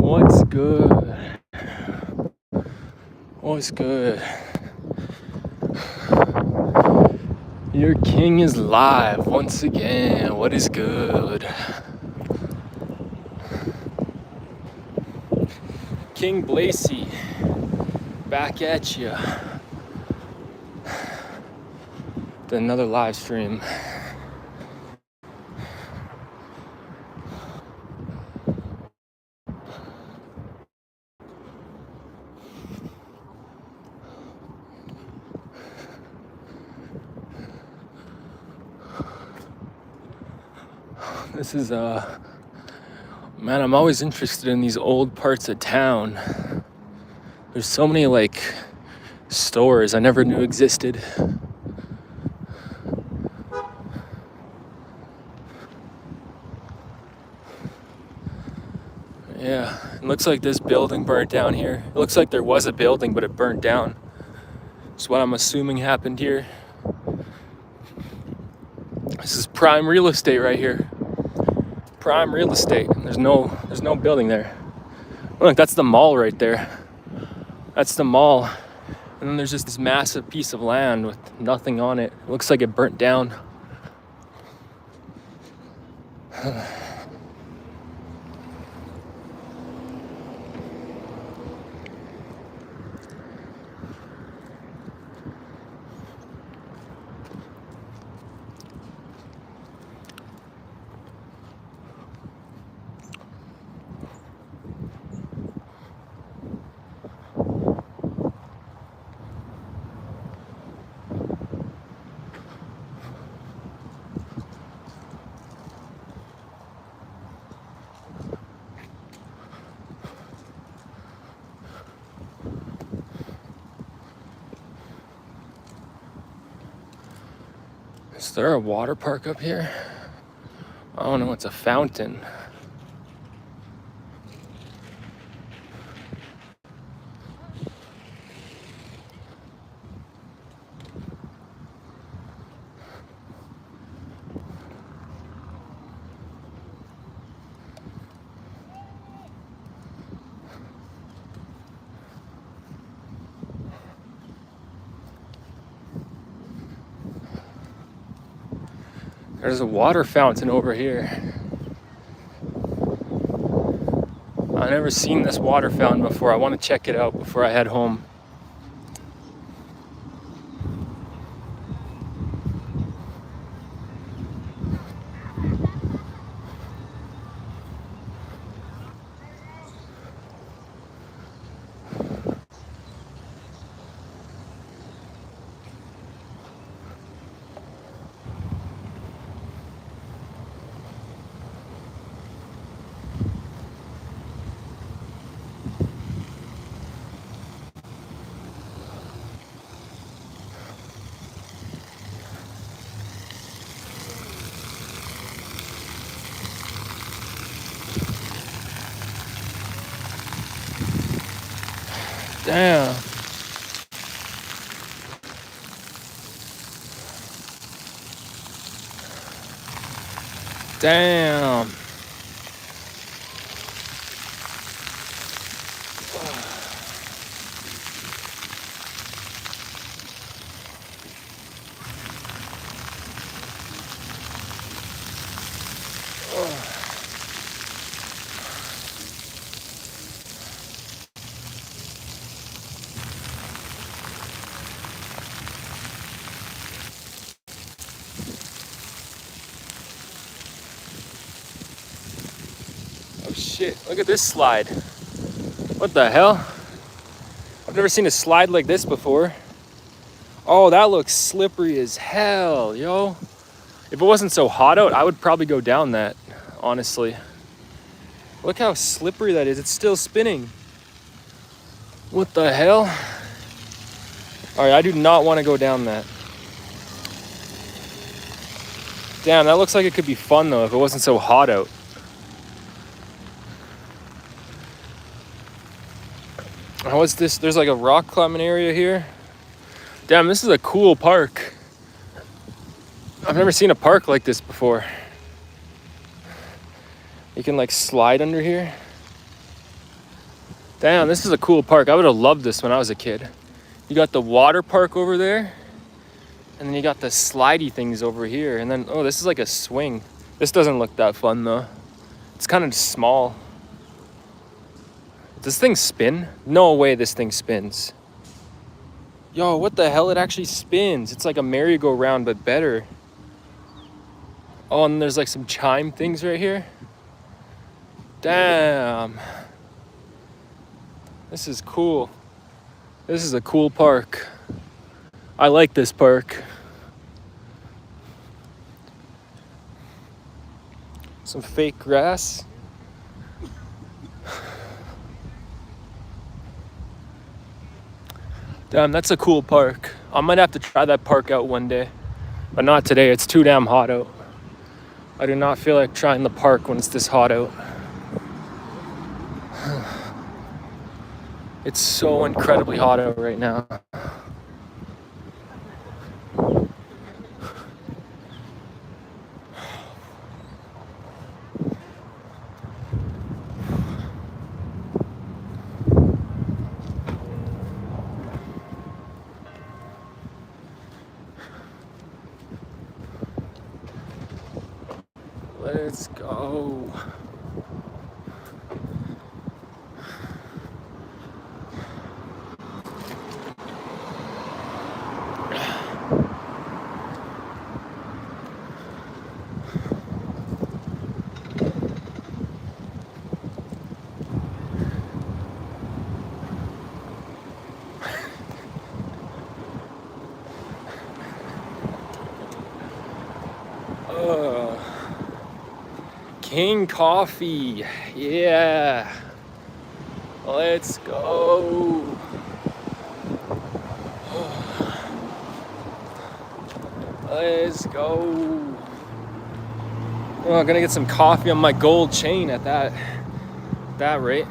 What's good? What's good? Your king is live once again. What is good? King Blacy, back at you. Another live stream. This is man, I'm always interested in these old parts of town. There's so many like stores I never knew existed. Yeah, it looks like this building burnt down here. It looks like there was a building, but it burnt down. That's what I'm assuming happened here. This is prime real estate right here. Prime real estate. There's no building there. Look, that's the mall right there. That's the mall. And then there's just this massive piece of land with nothing on it. It looks like it burnt down. Is there a water park up here? I don't know, it's a fountain. There's a water fountain over here. I've never seen this water fountain before. I want to check it out before I head home. Damn. Damn. Oh shit, look at this slide. What the hell? I've never seen a slide like this before. Oh, that looks slippery as hell, yo. If it wasn't so hot out, I would probably go down that, honestly. Look how slippery that is. It's still spinning. What the hell? All right, I do not want to go down that. Damn, that looks like it could be fun though if it wasn't so hot out. What's this? There's like a rock climbing area here. Damn, this is a cool park. I've never seen a park like this before. You can like slide under here. Damn, this is a cool park. I would have loved this when I was a kid. You got the water park over there, and then you got the slidey things over here. And then, oh, this is like a swing. This doesn't look that fun though. It's kind of small. Does this thing spin? No way this thing spins. Yo, what the hell? It actually spins. It's like a merry-go-round, but better. Oh, and there's like some chime things right here. Damn. This is cool. This is a cool park. I like this park. Some fake grass. Damn, that's a cool park. I might have to try that park out one day, but not today. It's too damn hot out. I do not feel like trying the park when it's this hot out. It's so incredibly hot out right now. Let's go. King Coffee, yeah. Let's go. Let's go. Oh, I'm gonna get some coffee on my gold chain at that rate.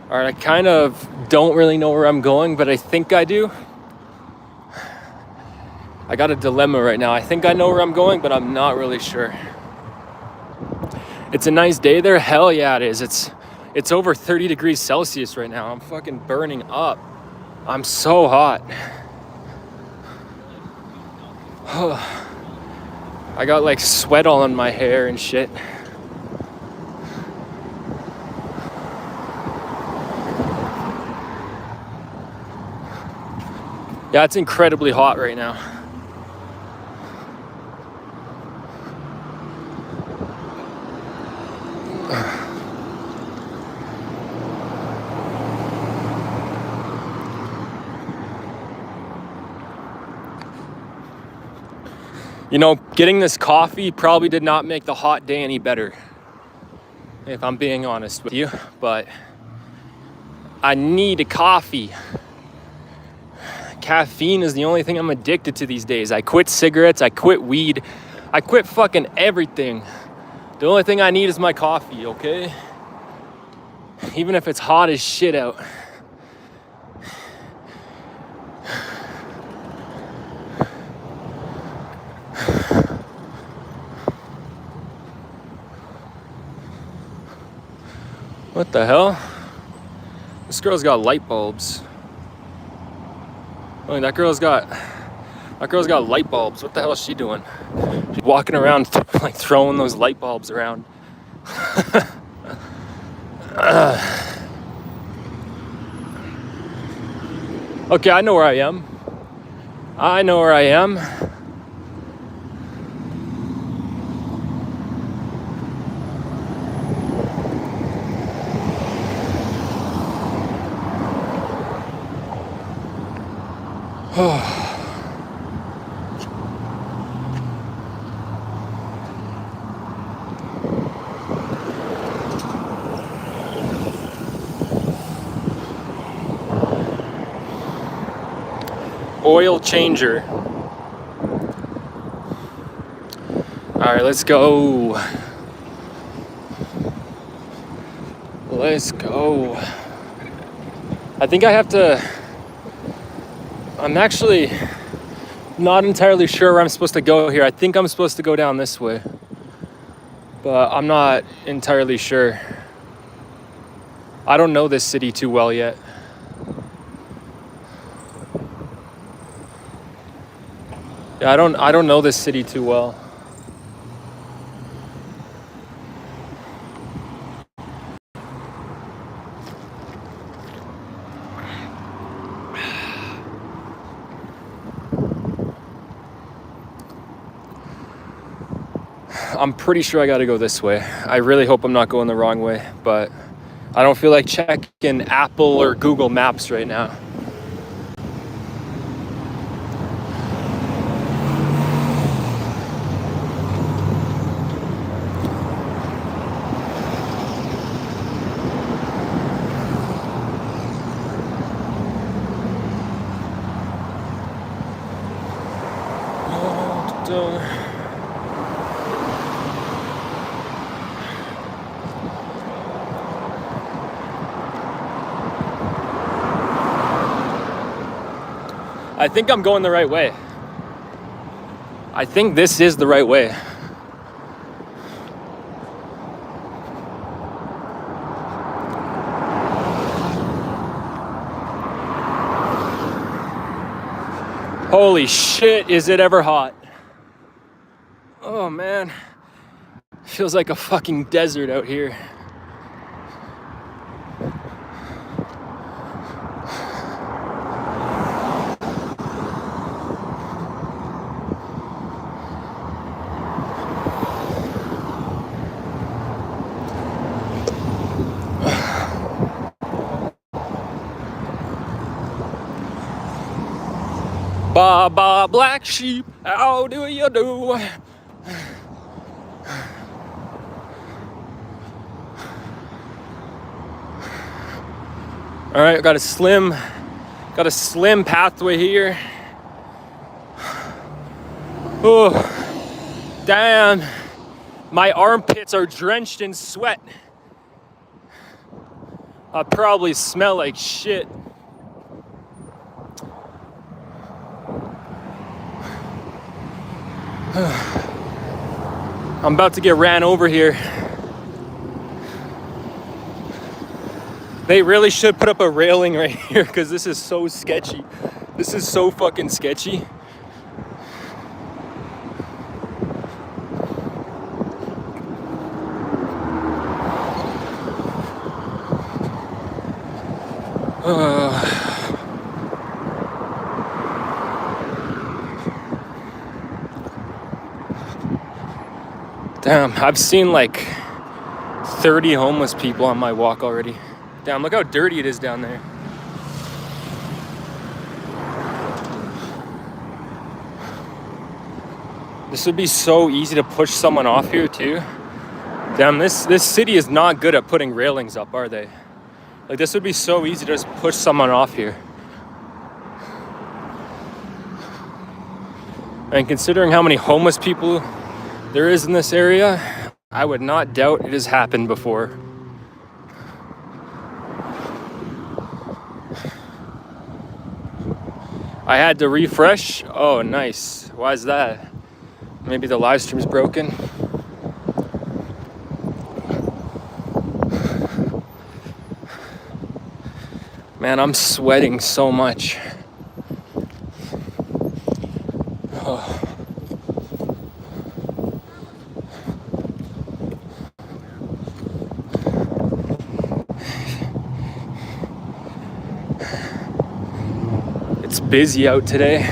All right, I kind of don't really know where I'm going, but I think I do. I got a dilemma right now. I think I know where I'm going, but I'm not really sure. It's a nice day there. Hell yeah, it is. It's over 30 degrees Celsius right now. I'm fucking burning up. I'm so hot. I got like sweat all on my hair and shit. Yeah, it's incredibly hot right now. You know, getting this coffee probably did not make the hot day any better, if I'm being honest with you, but I need a coffee. Caffeine is the only thing I'm addicted to these days. I quit cigarettes, I quit weed, I quit fucking everything. The only thing I need is my coffee, okay? Even if it's hot as shit out. What the hell? This girl's got light bulbs. Oh, that girl's got light bulbs. What the hell is she doing? She's walking around like throwing those light bulbs around. Okay, I know where I am. I know where I am. Oil changer. All right, let's go. Let's go. I think I have to. I'm actually not entirely sure where I'm supposed to go here. I think I'm supposed to go down this way. but I'm not entirely sure. I don't know this city too well yet. Yeah, I don't know this city too well. I'm pretty sure I gotta go this way. I really hope I'm not going the wrong way, but I don't feel like checking Apple or Google Maps right now. I think I'm going the right way. I think this is the right way. Holy shit, is it ever hot? Oh man, feels like a fucking desert out here. Ba ba black sheep, how do you do? All right, I got a slim pathway here. Oh, damn, my armpits are drenched in sweat. I probably smell like shit. I'm about to get ran over here. They really should put up a railing right here because this is so sketchy. This is so fucking sketcy. Damn, I've seen like 30 homeless people on my walk already. Damn, look how dirty it is down there. This would be so easy to push someone off here too. Damn, this city is not good at putting railings up, are they? Like, this would be so easy to just push someone off here. And considering how many homeless people there is in this area, I would not doubt it has happened before. I had to refresh. Oh, nice. Why is that? Maybe the live stream's broken. Man, I'm sweating so much. Oh. It's busy out today.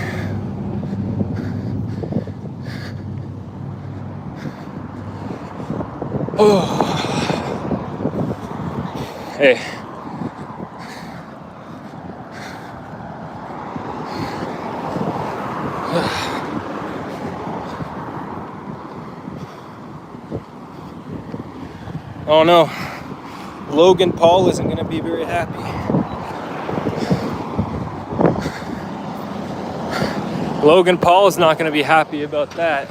Oh. Hey. Oh no, Logan Paul isn't going to be very happy. Logan Paul is not going to be happy about that.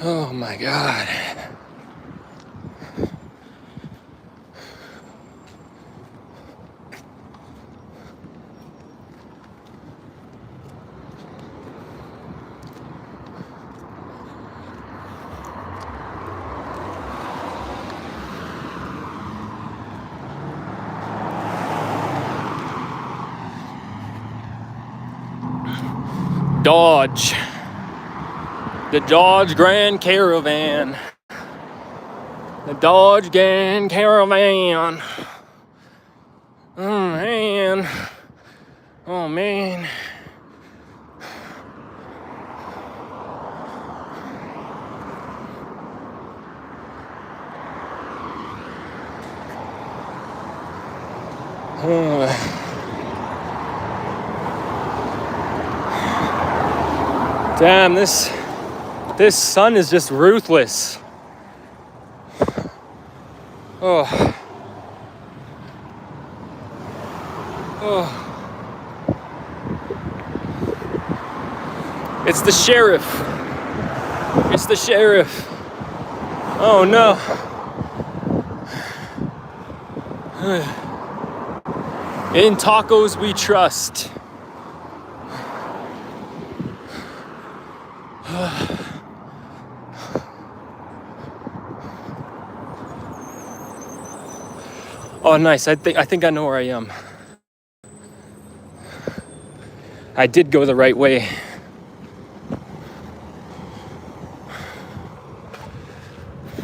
Oh my God. Dodge. The Dodge Grand Caravan. The Dodge Grand Caravan. Oh man. Oh man. Damn, this sun is just ruthless. Oh. Oh. It's the sheriff. It's the sheriff. Oh no. In tacos we trust. Oh nice, I think I know where I am. I did go the right way.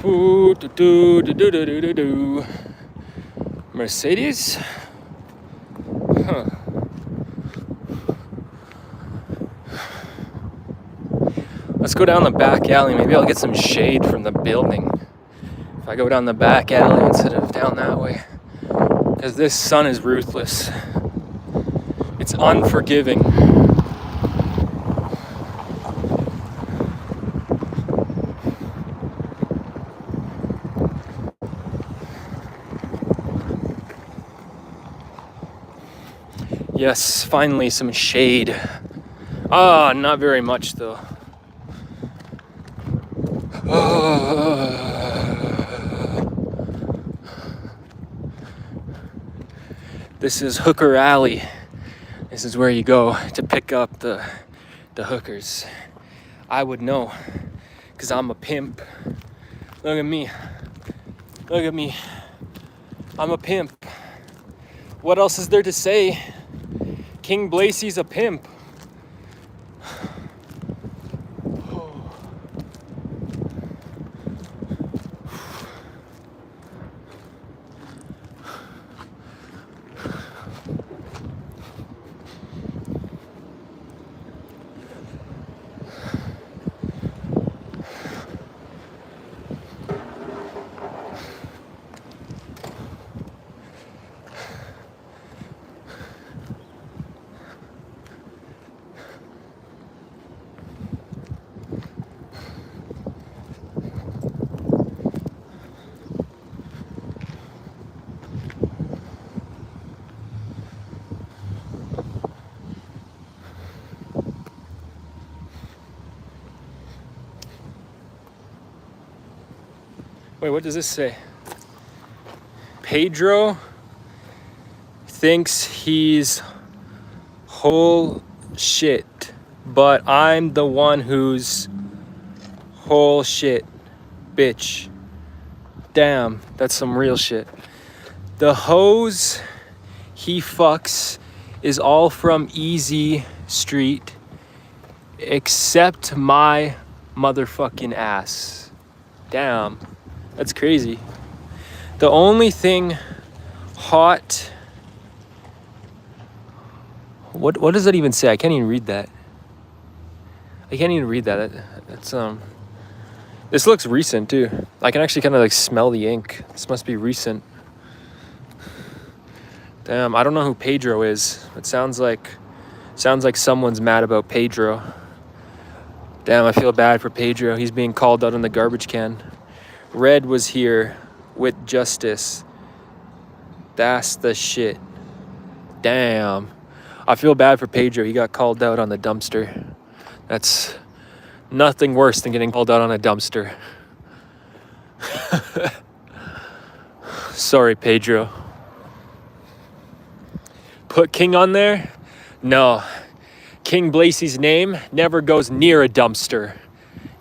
Ooh, do, do, do, do, do, do, do. Mercedes? Huh. Let's go down the back alley. Maybe I'll get some shade from the building if I go down the back alley instead of down that way. Because this sun is ruthless. It's unforgiving. Yes, finally some shade. Ah, not very much though. This is Hooker Alley. This is where you go to pick up the hookers. I would know, because I'm a pimp. Look at me. Look at me. I'm a pimp. What else is there to say? King Blasey's a pimp. Wait, what does this say? Pedro thinks he's whole shit, but I'm the one who's whole shit, bitch. Damn, that's some real shit. The hose he fucks is all from Easy Street, except my motherfucking ass. Damn. That's crazy. The only thing hot. What does that even say? I can't even read that. That's This looks recent too. I can actually kind of like smell the ink. This must be recent. Damn, I don't know who Pedro is. It sounds like someone's mad about Pedro. Damn, I feel bad for Pedro. He's being called out on the garbage can. Red was here with justice. That's the shit. Damn. I feel bad for Pedro. He got called out on the dumpster. That's Nothing worse than getting pulled out on a dumpster. Sorry, Pedro. Put King on there? No. King Blasie's name never goes near a dumpster.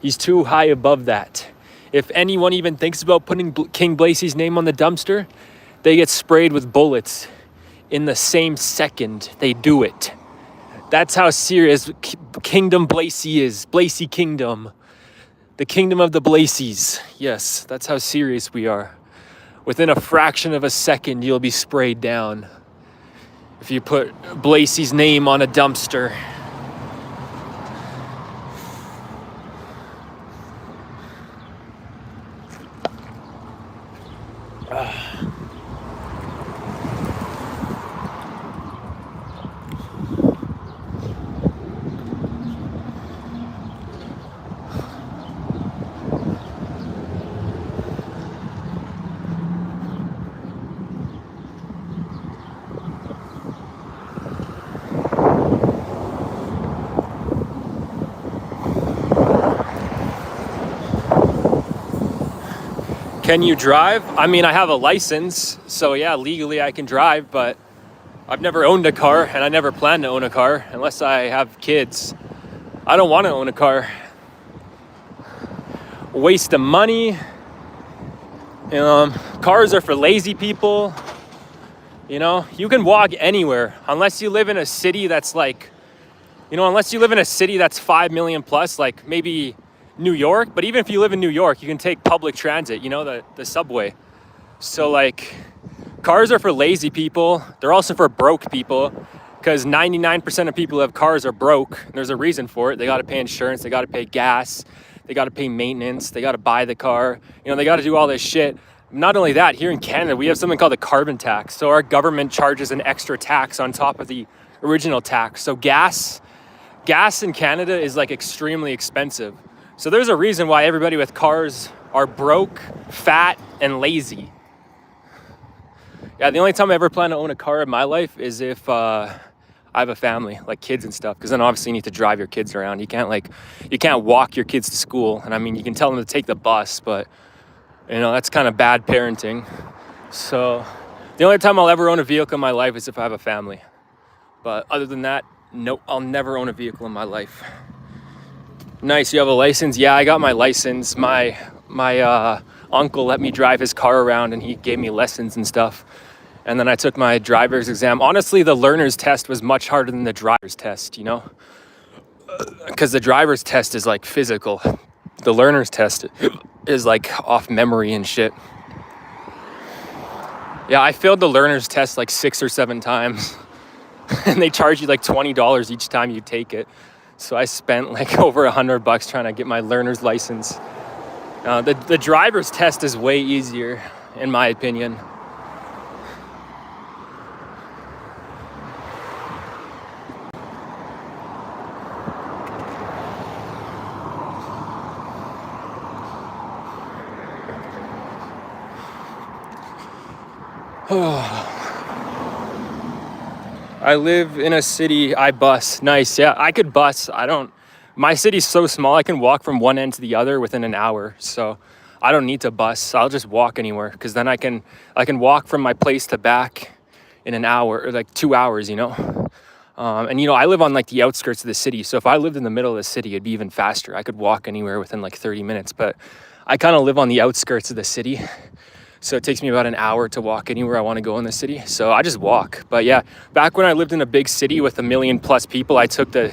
He's too high above that. If anyone even thinks about putting King Blasie's name on the dumpster, they get sprayed with bullets in the same second they do it. That's how serious Kingdom Blasie is. Blasie Kingdom. The kingdom of the Blasies. Yes, that's how serious we are. Within a fraction of a second, you'll be sprayed down if you put Blasie's name on a dumpster. Can you drive? I mean, I have a license, so yeah, legally I can drive, but I've never owned a car, and I never plan to own a car unless I have kids. I don't want to own a car. Waste of money. Cars are for lazy people. You know, you can walk anywhere unless you live in a city that's like, unless you live in a city that's 5 million plus, like maybe New York. But even if you live in New York, you can take public transit, the subway. So like, cars are for lazy people. They're also for broke people, because 99% of people who have cars are broke. There's a reason for it. They got to pay insurance, they got to pay gas, they got to pay maintenance, they got to buy the car, they got to do all this shit. Not only that, here in Canada, we have something called the carbon tax. So our government charges an extra tax on top of the original tax. So gas in Canada is like extremely expensive. So there's a reason why everybody with cars are broke, fat, and lazy. Yeah, the only time I ever plan to own a car in my life is if I have a family, like kids and stuff, because then obviously you need to drive your kids around. You can't walk your kids to school. And I mean, you can tell them to take the bus, but that's kind of bad parenting. So the only time I'll ever own a vehicle in my life is if I have a family. But other than that, nope, I'll never own a vehicle in my life. Nice, you have a license? Yeah, I got my license. My uncle let me drive his car around, and he gave me lessons and stuff. And then I took my driver's exam. Honestly, the learner's test was much harder than the driver's test, because the driver's test is like physical. The learner's test is like off memory and shit. Yeah, I failed the learner's test like 6 or 7 times. And they charge you like $20 each time you take it. So I spent like over $100 trying to get my learner's license. The driver's test is way easier, in my opinion. I live in a city, I bus. Nice, yeah, I could bus. My city's so small, I can walk from one end to the other within an hour. So I don't need to bus. I'll just walk anywhere, because then I can walk from my place to back in an hour, or like 2 hours, And I live on like the outskirts of the city. So if I lived in the middle of the city, it'd be even faster. I could walk anywhere within like 30 minutes, but I kind of live on the outskirts of the city. So it takes me about an hour to walk anywhere I want to go in the city. So I just walk. But yeah, back when I lived in a big city with 1 million plus people, I took the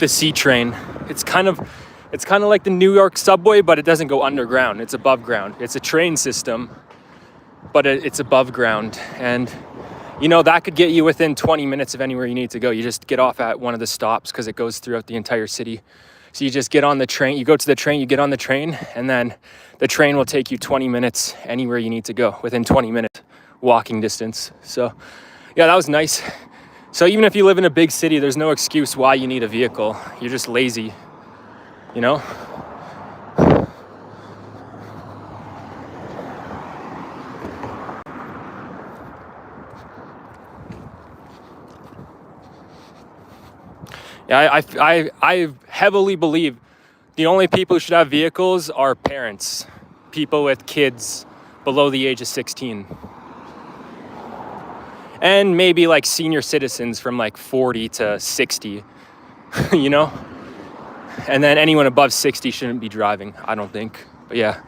C train. It's kind of like the New York subway, but it doesn't go underground. It's above ground. It's a train system, but it's above ground. And that could get you within 20 minutes of anywhere you need to go. You just get off at one of the stops, because it goes throughout the entire city. So you just get on the train, you go to the train, you get on the train, and then the train will take you 20 minutes anywhere you need to go, within 20 minutes walking distance. So yeah, that was nice. So even if you live in a big city, there's no excuse why you need a vehicle. You're just lazy, Yeah, I heavily believe The only people who should have vehicles are parents, people with kids below the age of 16. And maybe like senior citizens from like 40 to 60, you know? And then anyone above 60 shouldn't be driving, I don't think. But yeah.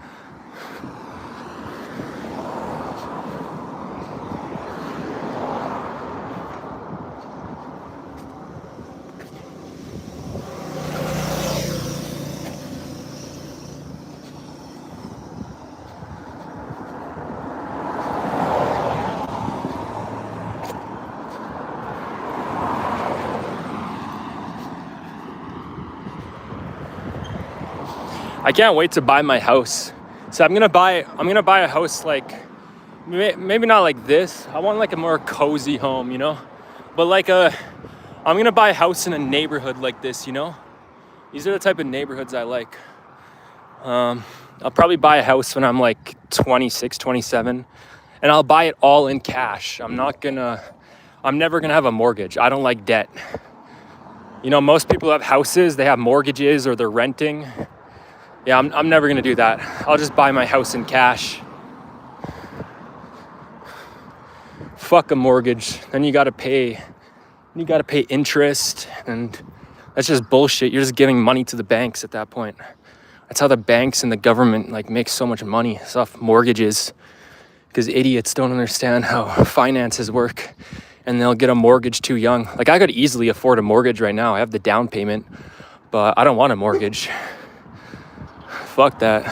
I can't wait to buy my house. So I'm gonna buy a house like, maybe not like this. I want like a more cozy home, you know? But like I'm gonna buy a house in a neighborhood like this, you know? These are the type of neighborhoods I like. I'll probably buy a house when I'm like 26, 27, and I'll buy it all in cash. I'm never gonna have a mortgage. I don't like debt. You know, most people have houses, they have mortgages or they're renting. Yeah, I'm never gonna do that. I'll just buy my house in cash. Fuck a mortgage. Then you gotta pay interest, and that's just bullshit. You're just giving money to the banks at that point. That's how the banks and the government like make so much money. It's off mortgages, because idiots don't understand how finances work, and they'll get a mortgage too young. Like I could easily afford a mortgage right now. I have the down payment, but I don't want a mortgage. Fuck that.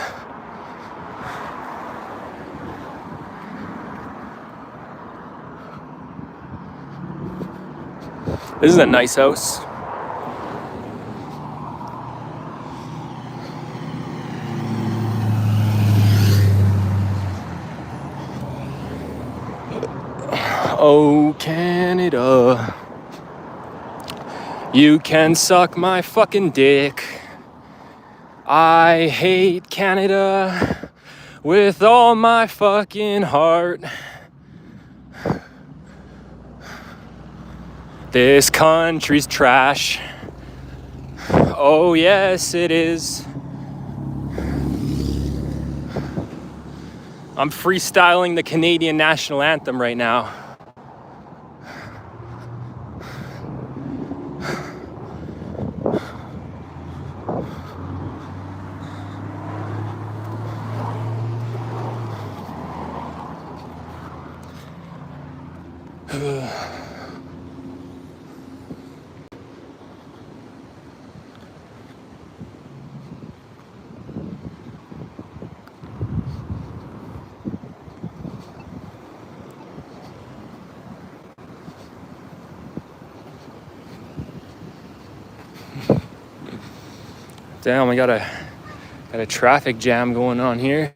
This is a nice house. Oh, Canada, you can suck my fucking dick. I hate Canada with all my fucking heart. This country's trash. Oh yes, it is. I'm freestyling the Canadian national anthem right now. Damn, we got a traffic jam going on here.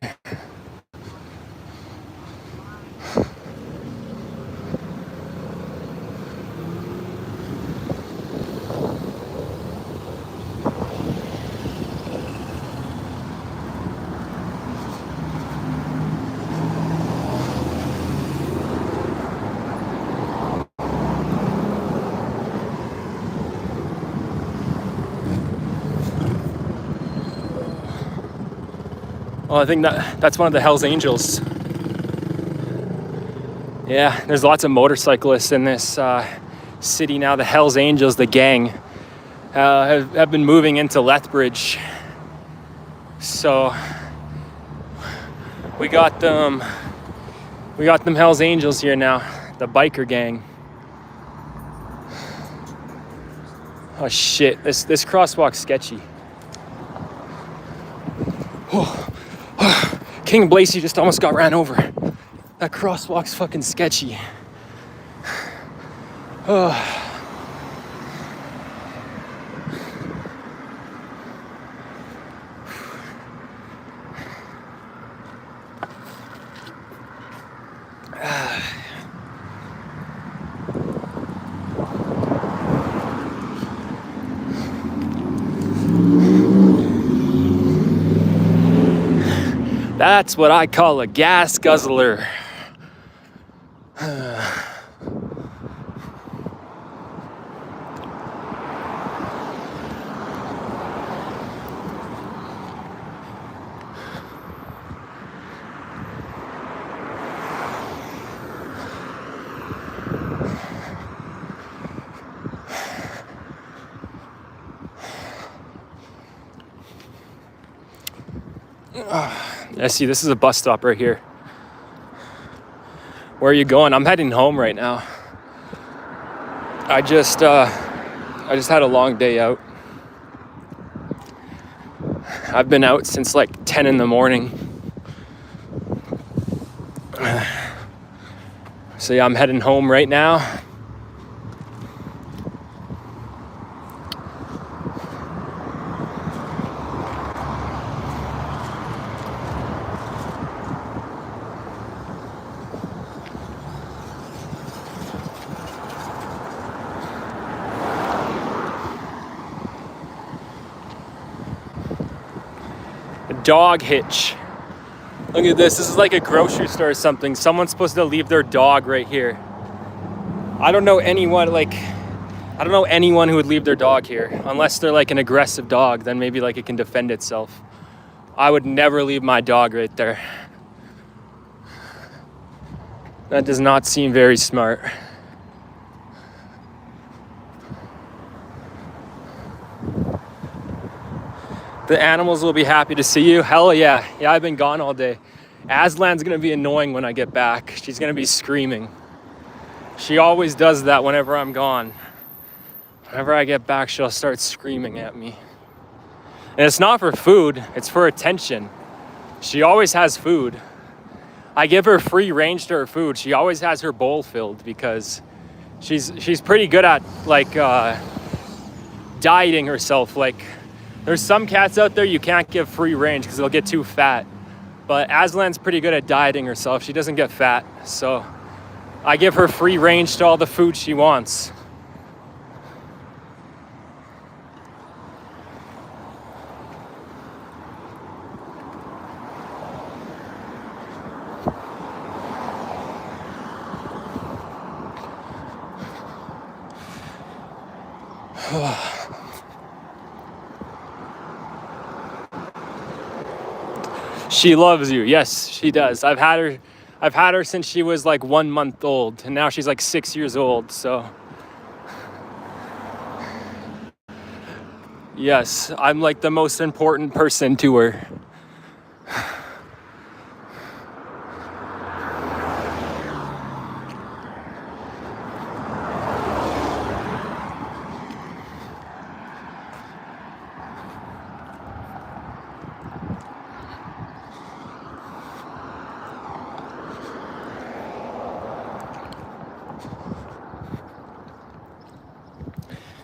Well, I think that's one of the Hells Angels. Yeah, there's lots of motorcyclists in this city now. The Hells Angels, the gang, have been moving into Lethbridge. So we got them Hells Angels here now, the biker gang. Oh shit, this crosswalk's sketchy. Oh. King Blasey just almost got ran over. That crosswalk's fucking sketchy. Oh. That's what I call a gas guzzler. I see, this is a bus stop right here. Where are you going? I'm heading home right now. I just had a long day out. I've been out since like 10 in the morning. So yeah, I'm heading home right now. A dog hitch. Look at this. This is like a grocery store or something. Someone's supposed to leave their dog right here. I don't know anyone who would leave their dog here, unless they're like an aggressive dog, then maybe like it can defend itself. I would never leave my dog right there. That does not seem very smart. The animals will be happy to see you. Hell yeah. Yeah, I've been gone all day. Aslan's gonna be annoying when I get back. She's gonna be screaming. She always does that whenever I'm gone. Whenever I get back, she'll start screaming at me. And it's not for food, it's for attention. She always has food. I give her free range to her food. She always has her bowl filled because she's pretty good at like dieting herself. Like there's some cats out there you can't give free range because they'll get too fat. But Aslan's pretty good at dieting herself. She doesn't get fat. So I give her free range to all the food she wants. She loves you. Yes, she does. I've had her since she was like 1 month old, and now she's like 6 years old. So yes, I'm like the most important person to her.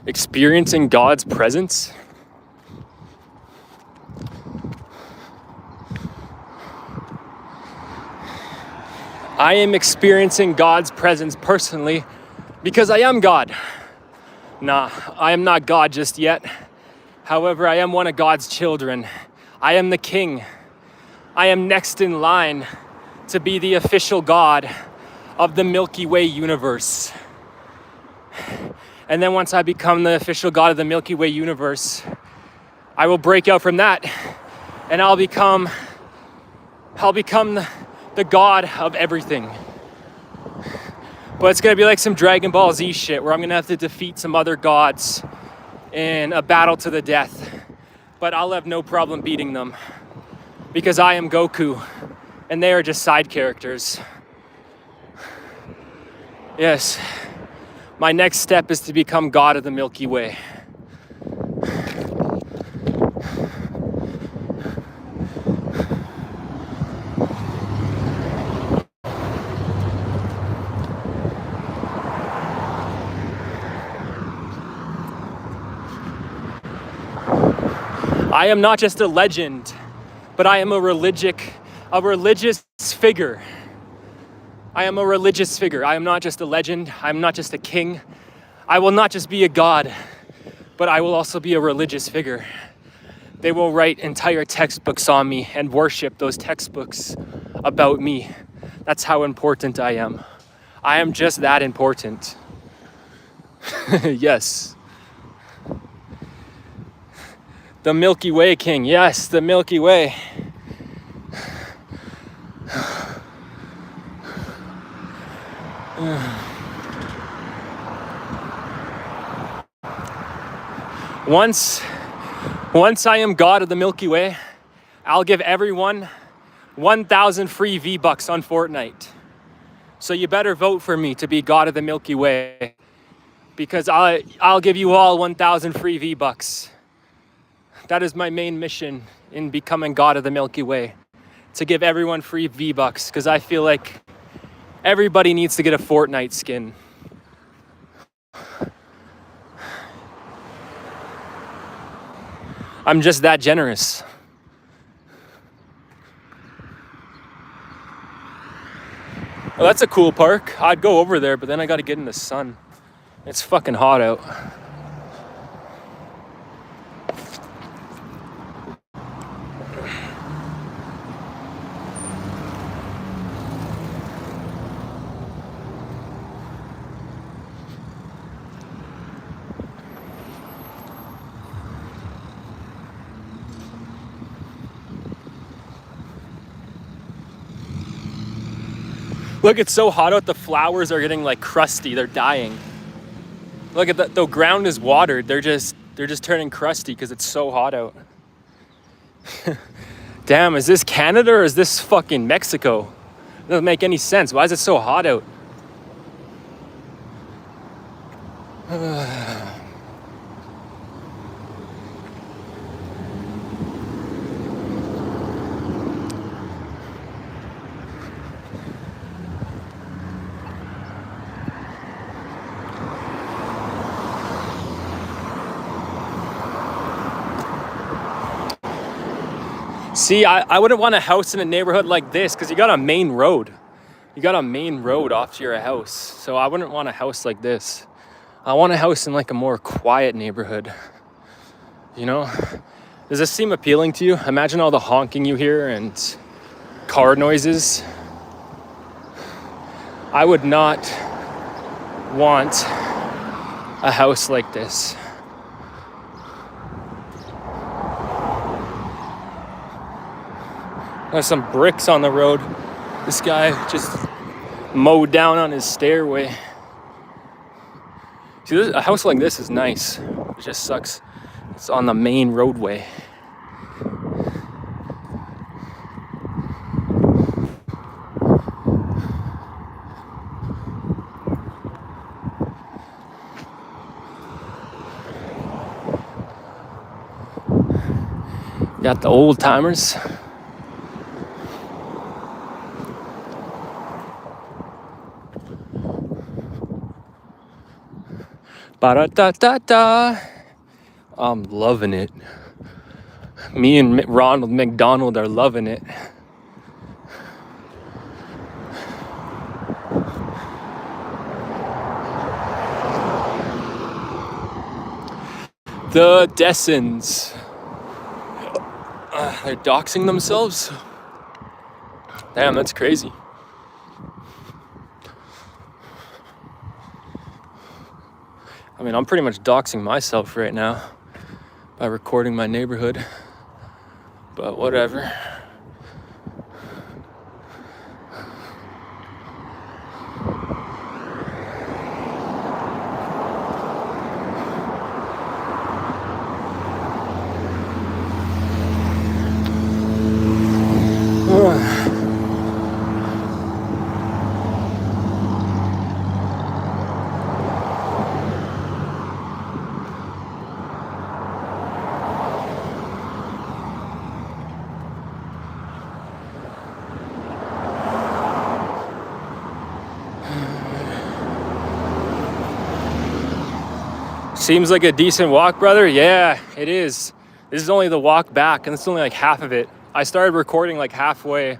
Experiencing God's presence. I am experiencing God's presence personally because I am God. Nah, I am not God just yet. However, I am one of God's children. I am the king. I am next in line to be the official God of the Milky Way universe. And then once I become the official God of the Milky Way universe, I will break out from that and I'll become the God of everything. But it's gonna be like some Dragon Ball Z shit where I'm gonna have to defeat some other gods in a battle to the death. But I'll have no problem beating them because I am Goku and they are just side characters. Yes. My next step is to become God of the Milky Way. I am not just a legend, but I am a religious figure. I am a religious figure. I am not just a legend. I am not just a king. I will not just be a god, but I will also be a religious figure. They will write entire textbooks on me and worship those textbooks about me. That's how important I am. I am just that important. Yes. The Milky Way King. Yes, the Milky Way. Once I am God of the Milky Way, I'll give everyone 1,000 free V-Bucks on Fortnite. So you better vote for me to be God of the Milky Way, because I'll give you all 1,000 free V-Bucks. That is my main mission in becoming God of the Milky Way, to give everyone free V-Bucks, because I feel like everybody needs to get a Fortnite skin. I'm just that generous. Well, that's a cool park. I'd go over there, but then I gotta get in the sun. It's fucking hot out. Look, it's so hot out, the flowers are getting like crusty, they're dying. Look at that, the ground is watered, they're just turning crusty because it's so hot out. Damn, is this Canada or is this fucking Mexico? It doesn't make any sense. Why is it so hot out? See, I wouldn't want a house in a neighborhood like this because you got a main road. You got a main road off to your house. So I wouldn't want a house like this. I want a house in like a more quiet neighborhood. You know? Does this seem appealing to you? Imagine all the honking you hear and car noises. I would not want a house like this. There's some bricks on the road. This guy just mowed down on his stairway. See, a house like this is nice. It just sucks. It's on the main roadway. Got the old timers. Ba-da-da-da-da. I'm loving it. Me and Ronald McDonald are loving it. The Dessens. They're doxing themselves? Damn, that's crazy. I mean, I'm pretty much doxing myself right now by recording my neighborhood, but whatever. Seems like a decent walk, brother. Yeah, it is. This is only the walk back, and it's only like half of it. I started recording like halfway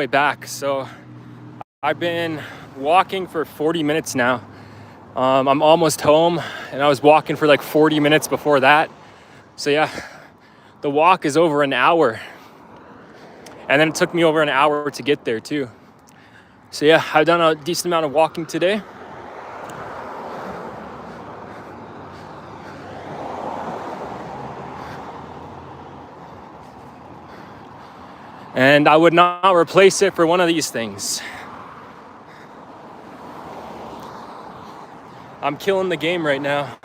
back. So I've been walking for 40 minutes now. I'm almost home, and I was walking for like 40 minutes before that. So yeah, the walk is over an hour. And then it took me over an hour to get there too. So yeah, I've done a decent amount of walking today. And I would not replace it for one of these things. I'm killing the game right now.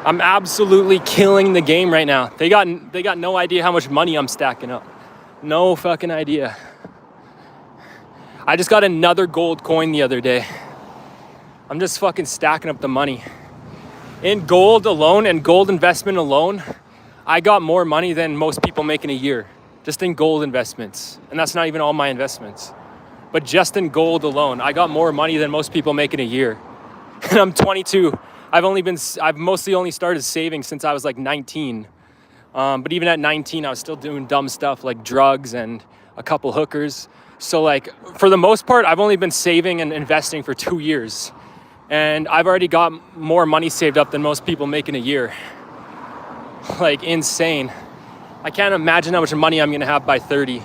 I'm absolutely killing the game right now. They got no idea how much money I'm stacking up. No fucking idea. I just got another gold coin the other day. I'm just fucking stacking up the money. In gold alone and gold investment alone, I got more money than most people make in a year. Just in gold investments. And that's not even all my investments. But just in gold alone, I got more money than most people make in a year. And I'm 22. I've mostly only started saving since I was like 19. But even at 19, I was still doing dumb stuff like drugs and a couple hookers. So like, for the most part, I've only been saving and investing for 2 years. And I've already got more money saved up than most people make in a year. Like, insane. I can't imagine how much money I'm gonna have by 30.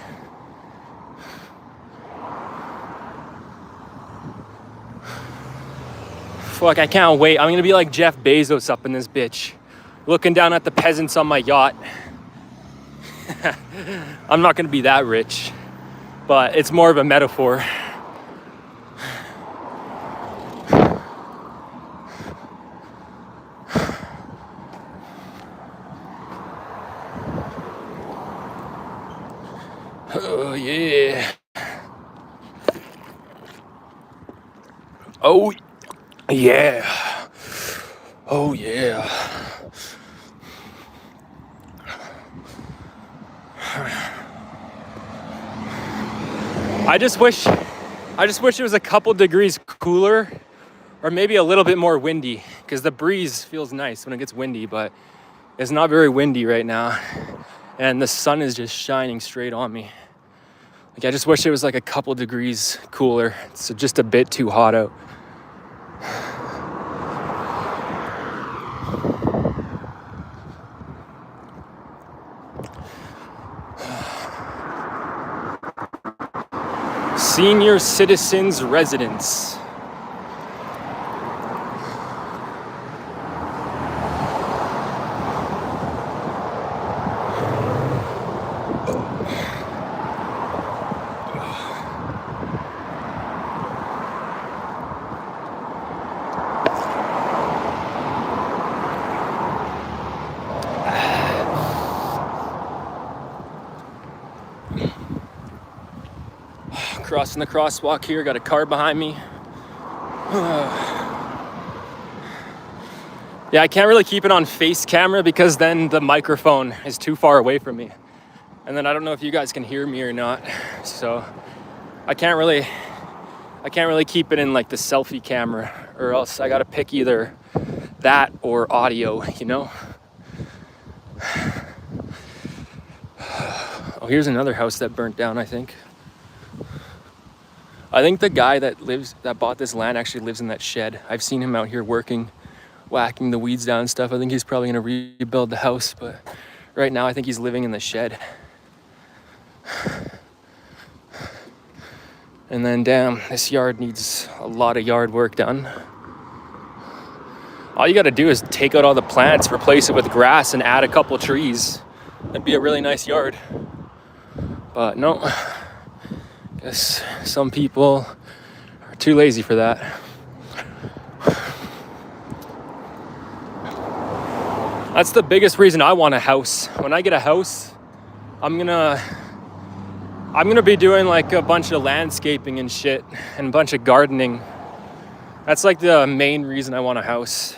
Fuck, I can't wait. I'm gonna be like Jeff Bezos up in this bitch, looking down at the peasants on my yacht. I'm not gonna be that rich, but it's more of a metaphor. Oh yeah. Oh yeah. Oh yeah. I just wish it was a couple degrees cooler or maybe a little bit more windy, because the breeze feels nice when it gets windy, but it's not very windy right now. And the sun is just shining straight on me. Like, I just wish it was like a couple degrees cooler. It's just a bit too hot out. Senior Citizens Residence. Crossing the crosswalk here, got a car behind me. Yeah, I can't really keep it on face camera because then the microphone is too far away from me. And then I don't know if you guys can hear me or not. So I can't really keep it in like the selfie camera, or else I gotta pick either that or audio, you know? Oh, here's another house that burnt down, I think. I think the guy that bought this land actually lives in that shed. I've seen him out here working, whacking the weeds down and stuff. I think he's probably gonna rebuild the house, but right now I think he's living in the shed. And then, damn, this yard needs a lot of yard work done. All you gotta do is take out all the plants, replace it with grass, and add a couple trees. That'd be a really nice yard. But no. Guess some people are too lazy for that. That's the biggest reason I want a house. When I get a house, I'm gonna be doing like a bunch of landscaping and shit and a bunch of gardening. That's like the main reason I want a house.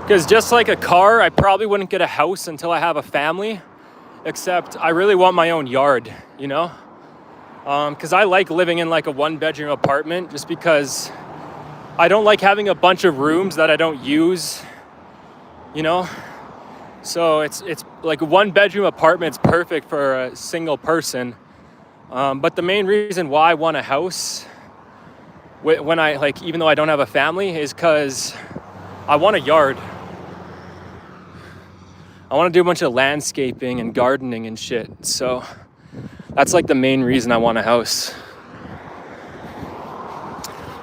Because just like a car, I probably wouldn't get a house until I have a family. Except I really want my own yard, you know? Because I like living in like a 1-bedroom apartment just because I don't like having a bunch of rooms that I don't use, you know? So it's like a 1-bedroom apartment's perfect for a single person. But the main reason why I want a house when I like, even though I don't have a family, is because I want a yard. I want to do a bunch of landscaping and gardening and shit. So that's like the main reason I want a house.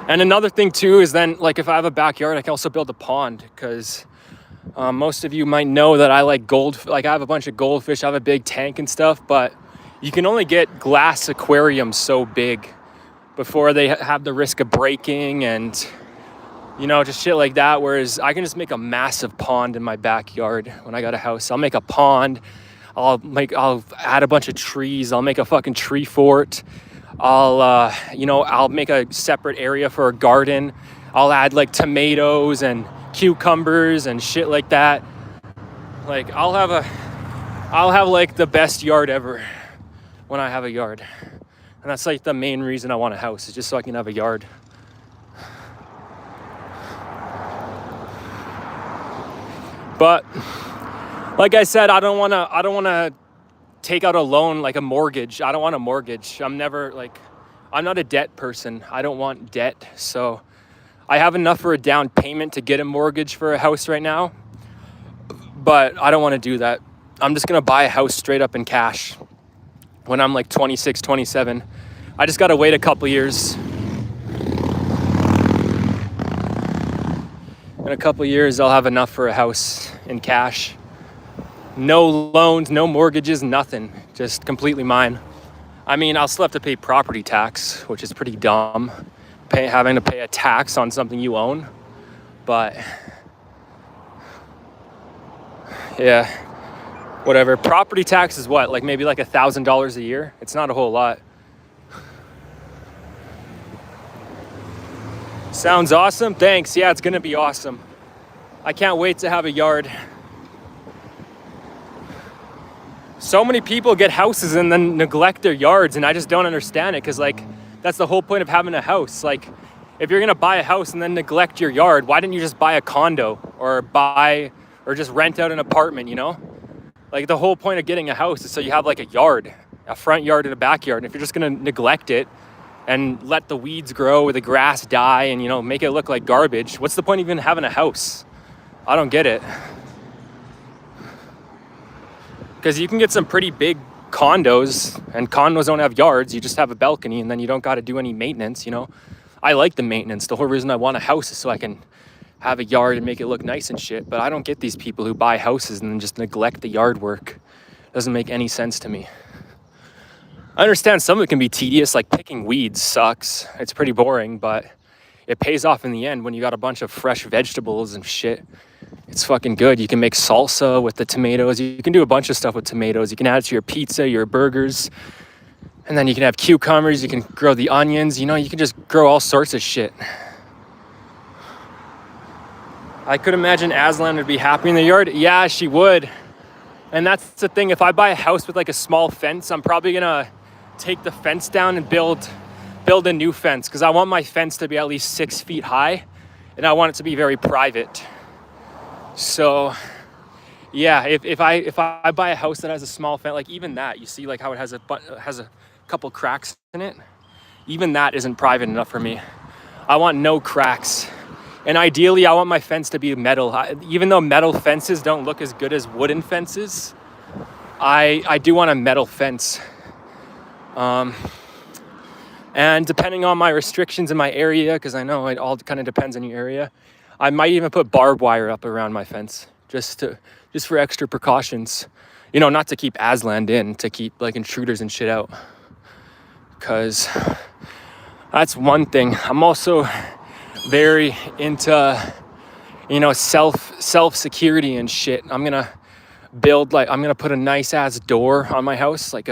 And another thing too is then, like, if I have a backyard, I can also build a pond, because most of you might know that I like I have a bunch of goldfish. I have a big tank and stuff, but you can only get glass aquariums so big before they have the risk of breaking and You know, just shit like that. Whereas I can just make a massive pond in my backyard when I got a house. I'll make a pond. I'll add a bunch of trees. I'll make a fucking tree fort. I'll make a separate area for a garden. I'll add like tomatoes and cucumbers and shit like that. Like I'll have like the best yard ever when I have a yard. And that's like the main reason I want a house, is just so I can have a yard. But like I said, I don't want to take out a loan, like a mortgage. I don't want a mortgage. I'm not a debt person. I don't want debt. So I have enough for a down payment to get a mortgage for a house right now, but I don't want to do that. I'm just going to buy a house straight up in cash when I'm like 26, 27. I just got to wait a couple years. In a couple years, I'll have enough for a house in cash. No loans, no mortgages, nothing. Just completely mine. I mean, I'll still have to pay property tax, which is pretty dumb. Having to pay a tax on something you own. But yeah, whatever. Property tax is what? Like maybe like $1,000 a year? It's not a whole lot. Sounds awesome. Thanks. Yeah, it's gonna be awesome. I can't wait to have a yard. So many people get houses and then neglect their yards, and I just don't understand it, because like that's the whole point of having a house. Like if you're gonna buy a house and then neglect your yard, why didn't you just buy a condo or just rent out an apartment, you know? Like the whole point of getting a house is so you have like a yard, a front yard and a backyard. And if you're just gonna neglect it and let the weeds grow or the grass die and, you know, make it look like garbage, what's the point of even having a house? I don't get it. Because you can get some pretty big condos, and condos don't have yards. You just have a balcony, and then you don't got to do any maintenance, you know? I like the maintenance. The whole reason I want a house is so I can have a yard and make it look nice and shit. But I don't get these people who buy houses and then just neglect the yard work. Doesn't make any sense to me. I understand some of it can be tedious, like picking weeds sucks. It's pretty boring, but it pays off in the end when you got a bunch of fresh vegetables and shit. It's fucking good. You can make salsa with the tomatoes. You can do a bunch of stuff with tomatoes. You can add it to your pizza, your burgers. And then you can have cucumbers. You can grow the onions. You know, you can just grow all sorts of shit. I could imagine Aslan would be happy in the yard. Yeah, she would. And that's the thing. If I buy a house with like a small fence, I'm probably going to take the fence down and build a new fence, because I want my fence to be at least 6 feet high, and I want it to be very private. So yeah, if I buy a house that has a small fence, like even that, you see like how it has a couple cracks in it, even that isn't private enough for me. I want no cracks. And ideally I want my fence to be metal. Even though metal fences don't look as good as wooden fences, I do want a metal fence. And depending on my restrictions in my area, because I know it all kind of depends on your area, I might even put barbed wire up around my fence just for extra precautions. You know, not to keep Aslan in, to keep like intruders and shit out. Because that's one thing. I'm also very into, you know, self-security and shit. I'm gonna put a nice ass door on my house, like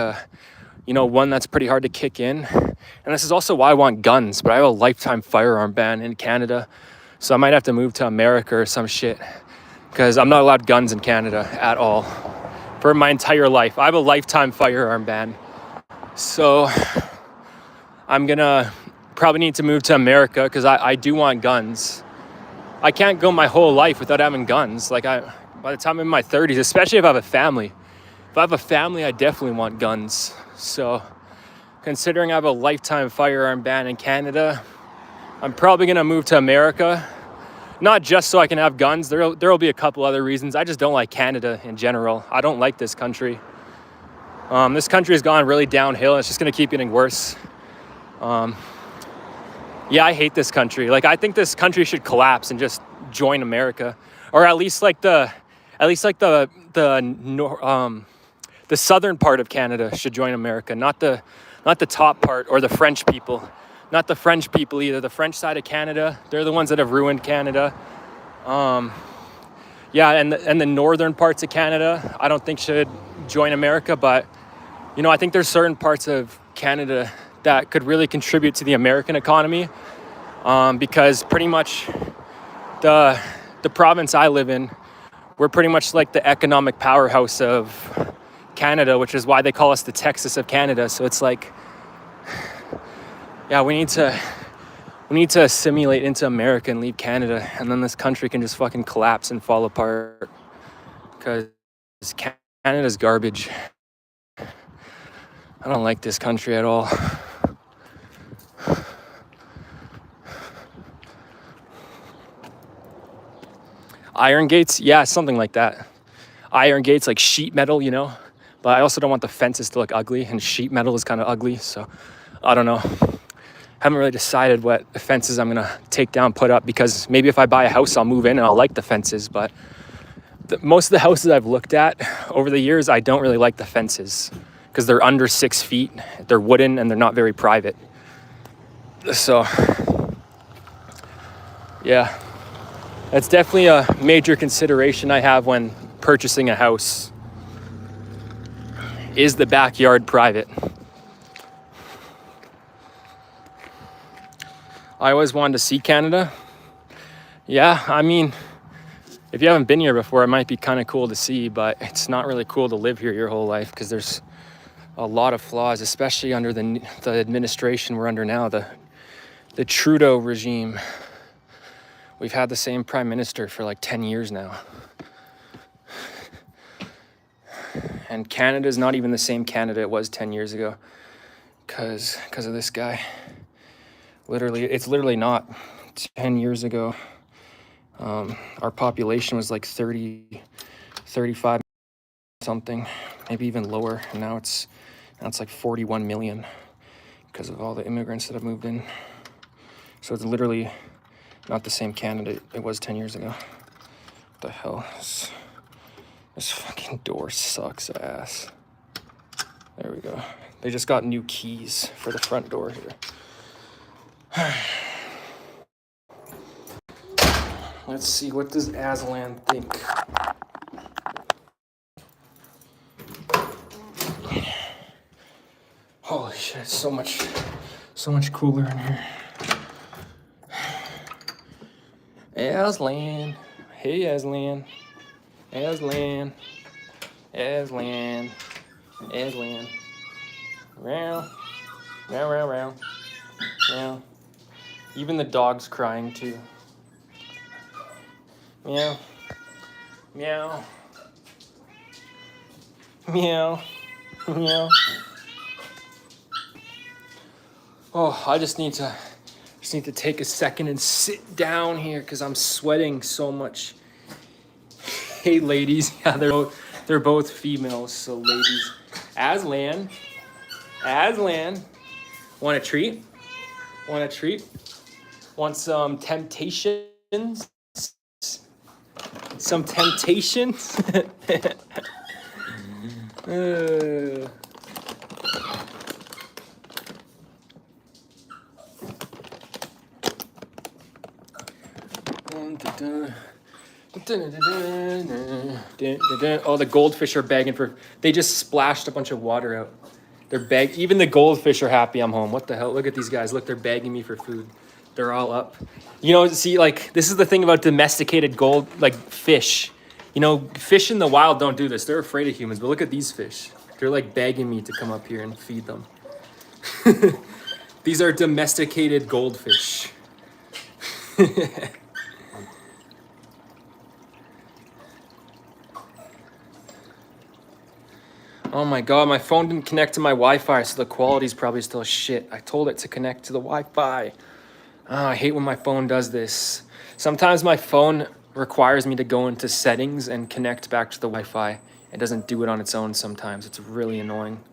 one that's pretty hard to kick in. And this is also why I want guns, but I have a lifetime firearm ban in Canada. So I might have to move to America or some shit, because I'm not allowed guns in Canada at all for my entire life. I have a lifetime firearm ban. So I'm gonna probably need to move to America, because I do want guns. I can't go my whole life without having guns. Like by the time I'm in my 30s, especially if I have a family. If I have a family, I definitely want guns. So considering I have a lifetime firearm ban in Canada, I'm probably gonna move to America. Not just so I can have guns. There'll be a couple other reasons. I just don't like Canada in general. I don't like this country. This country has gone really downhill. It's just gonna keep getting worse. Yeah, I hate this country. Like, I think this country should collapse and just join America, or at least the southern part of Canada should join America, not the top part, or the French people. not the French people either. The French side of Canada, they're the ones that have ruined Canada. Yeah, and the northern parts of Canada, I don't think should join America, but you know, I think there's certain parts of Canada that could really contribute to the American economy, because pretty much the province I live in, we're pretty much like the economic powerhouse of Canada, which is why they call us the Texas of Canada. So it's like, yeah, we need to assimilate into America and leave Canada, and then this country can just fucking collapse and fall apart, because Canada's garbage. I don't like this country at all. Iron gates, yeah, something like that. Iron gates, like sheet metal, you know. But I also don't want the fences to look ugly, and sheet metal is kind of ugly, so I don't know. Haven't really decided what fences I'm gonna take down, put up, because maybe if I buy a house, I'll move in and I'll like the fences. But most of the houses I've looked at over the years, I don't really like the fences because they're under 6 feet, they're wooden, and they're not very private. So, yeah. That's definitely a major consideration I have when purchasing a house. Is the backyard private? I always wanted to see Canada. Yeah, I mean, if you haven't been here before, it might be kind of cool to see, but it's not really cool to live here your whole life because there's a lot of flaws, especially under the administration we're under now, the Trudeau regime. We've had the same prime minister for like 10 years now. And Canada's not even the same Canada it was 10 years ago because of this guy. It's literally not. 10 years ago, our population was like 35 something, maybe even lower. And now it's like 41 million because of all the immigrants that have moved in. So it's literally not the same Canada it was 10 years ago. What the hell? This fucking door sucks ass. There we go. They just got new keys for the front door here. Let's see, what does Aslan think? Holy shit, it's so much cooler in here. Aslan. Hey, Aslan. Aslan. Aslan. Aslan. Row. Row, row, row. Row. Even the dog's crying too. Meow. Meow. Meow. Meow. Oh, I just need to take a second and sit down here because I'm sweating so much. Hey, ladies. Yeah, they're both females, so ladies. Aslan. Want a treat? Want a treat? Want some temptations? Some temptations? Oh, the goldfish are begging for... They just splashed a bunch of water out. Even the goldfish are happy I'm home. What the hell? Look at these guys. Look, they're begging me for food. They're all up. You know, see, like, this is the thing about domesticated fish. You know, fish in the wild don't do this. They're afraid of humans. But look at these fish. They're, like, begging me to come up here and feed them. These are domesticated goldfish. Oh my god, my phone didn't connect to my Wi-Fi, so the quality's probably still shit. I told it to connect to the Wi-Fi. Oh, I hate when my phone does this. Sometimes my phone requires me to go into settings and connect back to the Wi-Fi. It doesn't do it on its own sometimes. It's really annoying.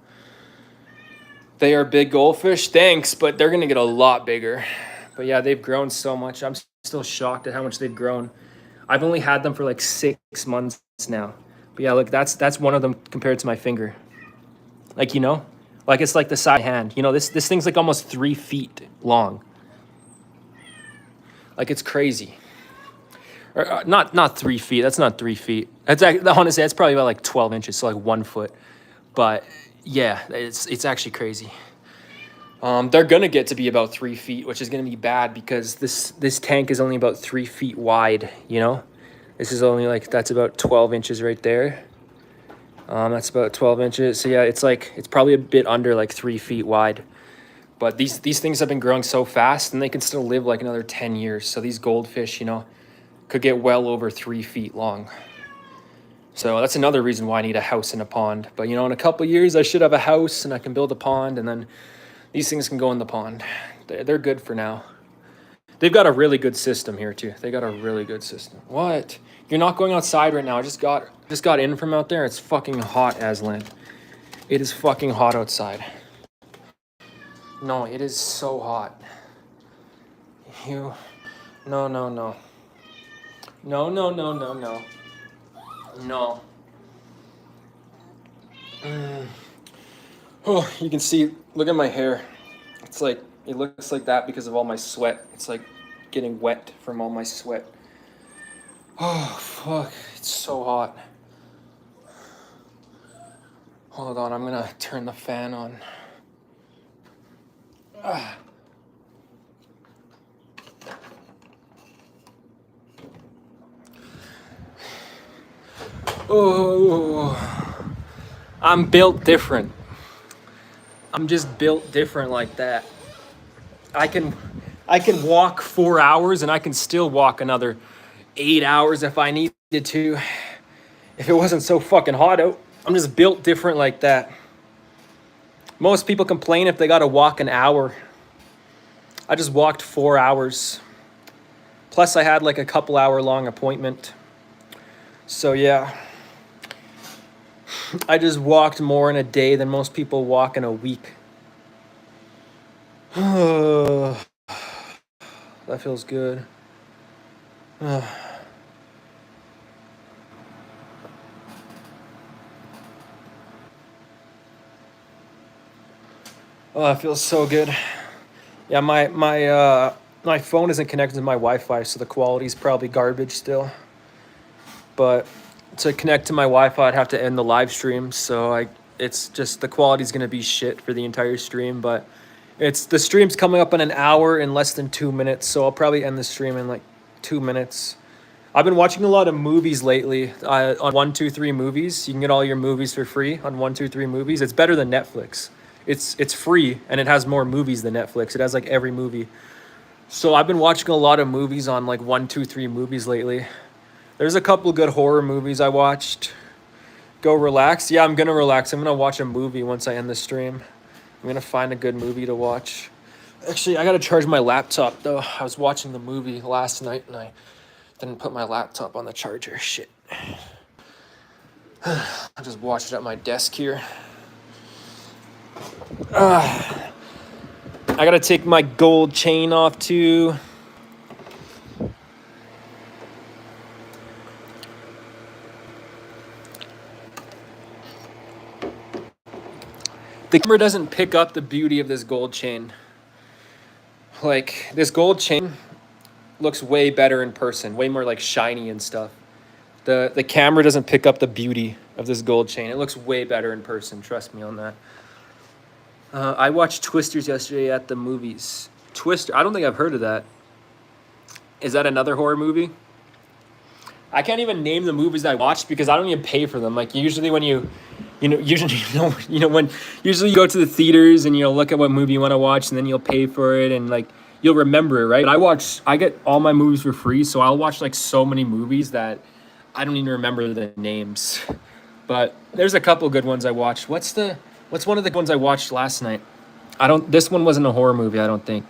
They are big goldfish, thanks, but they're gonna get a lot bigger. But yeah, they've grown so much. I'm still shocked at how much they've grown. I've only had them for like 6 months now. But yeah, look, that's one of them compared to my finger. Like, you know, Like it's like the side hand. You know, this thing's like almost 3 feet long. Like it's crazy. Or, not 3 feet. That's not 3 feet. That's honestly that's probably about like 12 inches, so like 1 foot. But yeah, it's actually crazy. They're gonna get to be about 3 feet, which is gonna be bad because this tank is only about 3 feet wide. You know, this is only like that's about 12 inches right there. That's about 12 inches. So yeah, it's probably a bit under like 3 feet wide. But these things have been growing so fast, and they can still live like another 10 years. So these goldfish, you know, could get well over 3 feet long. So that's another reason why I need a house and a pond. But you know, in a couple of years, I should have a house and I can build a pond, and then these things can go in the pond. They're good for now. They've got a really good system here too. They got a really good system. What? You're not going outside right now. I just got in from out there. It's fucking hot, Aslan. It is fucking hot outside. No, it is so hot. No. No. No. Oh, you can see, look at my hair. It's like, it looks like that because of all my sweat. It's like getting wet from all my sweat. Oh, fuck. It's so hot. Hold on, I'm gonna turn the fan on. Oh, I'm built different. I'm just built different like that. I can walk 4 hours and I can still walk another 8 hours if I needed to. If it wasn't so fucking hot out. I'm just built different like that. Most people complain if they gotta walk an hour. I just walked 4 hours. Plus I had like a couple hour long appointment. So yeah. I just walked more in a day than most people walk in a week. That feels good. Oh, that feels so good. Yeah, my phone isn't connected to my Wi-Fi, so the quality's probably garbage still. But to connect to my Wi-Fi, I'd have to end the live stream. So it's just the quality's gonna be shit for the entire stream. But the stream's coming up in an hour in less than 2 minutes, so I'll probably end the stream in like 2 minutes. I've been watching a lot of movies lately on 123 Movies. You can get all your movies for free on 123 Movies. It's better than Netflix. It's free and it has more movies than Netflix. It has like every movie. So I've been watching a lot of movies on like 123 Movies lately. There's a couple good horror movies I watched. Go relax. Yeah, I'm gonna relax. I'm gonna watch a movie once I end the stream. I'm gonna find a good movie to watch. Actually, I gotta charge my laptop though. I was watching the movie last night and I didn't put my laptop on the charger. Shit. I just watched it at my desk here. I gotta take my gold chain off too. The camera doesn't pick up the beauty of this gold chain. Like, this gold chain looks way better in person, way more like shiny and stuff. The camera doesn't pick up the beauty of this gold chain. It looks way better in person, trust me on that. I watched Twisters yesterday at the movies. Twister, I don't think I've heard of that. Is that another horror movie? I can't even name the movies that I watched because I don't even pay for them. Like usually when usually you go to the theaters and you'll look at what movie you want to watch and then you'll pay for it and like you'll remember it, right? But I get all my movies for free, so I'll watch like so many movies that I don't even remember the names. But there's a couple good ones I watched. What's one of the ones I watched last night? This one wasn't a horror movie, I don't think.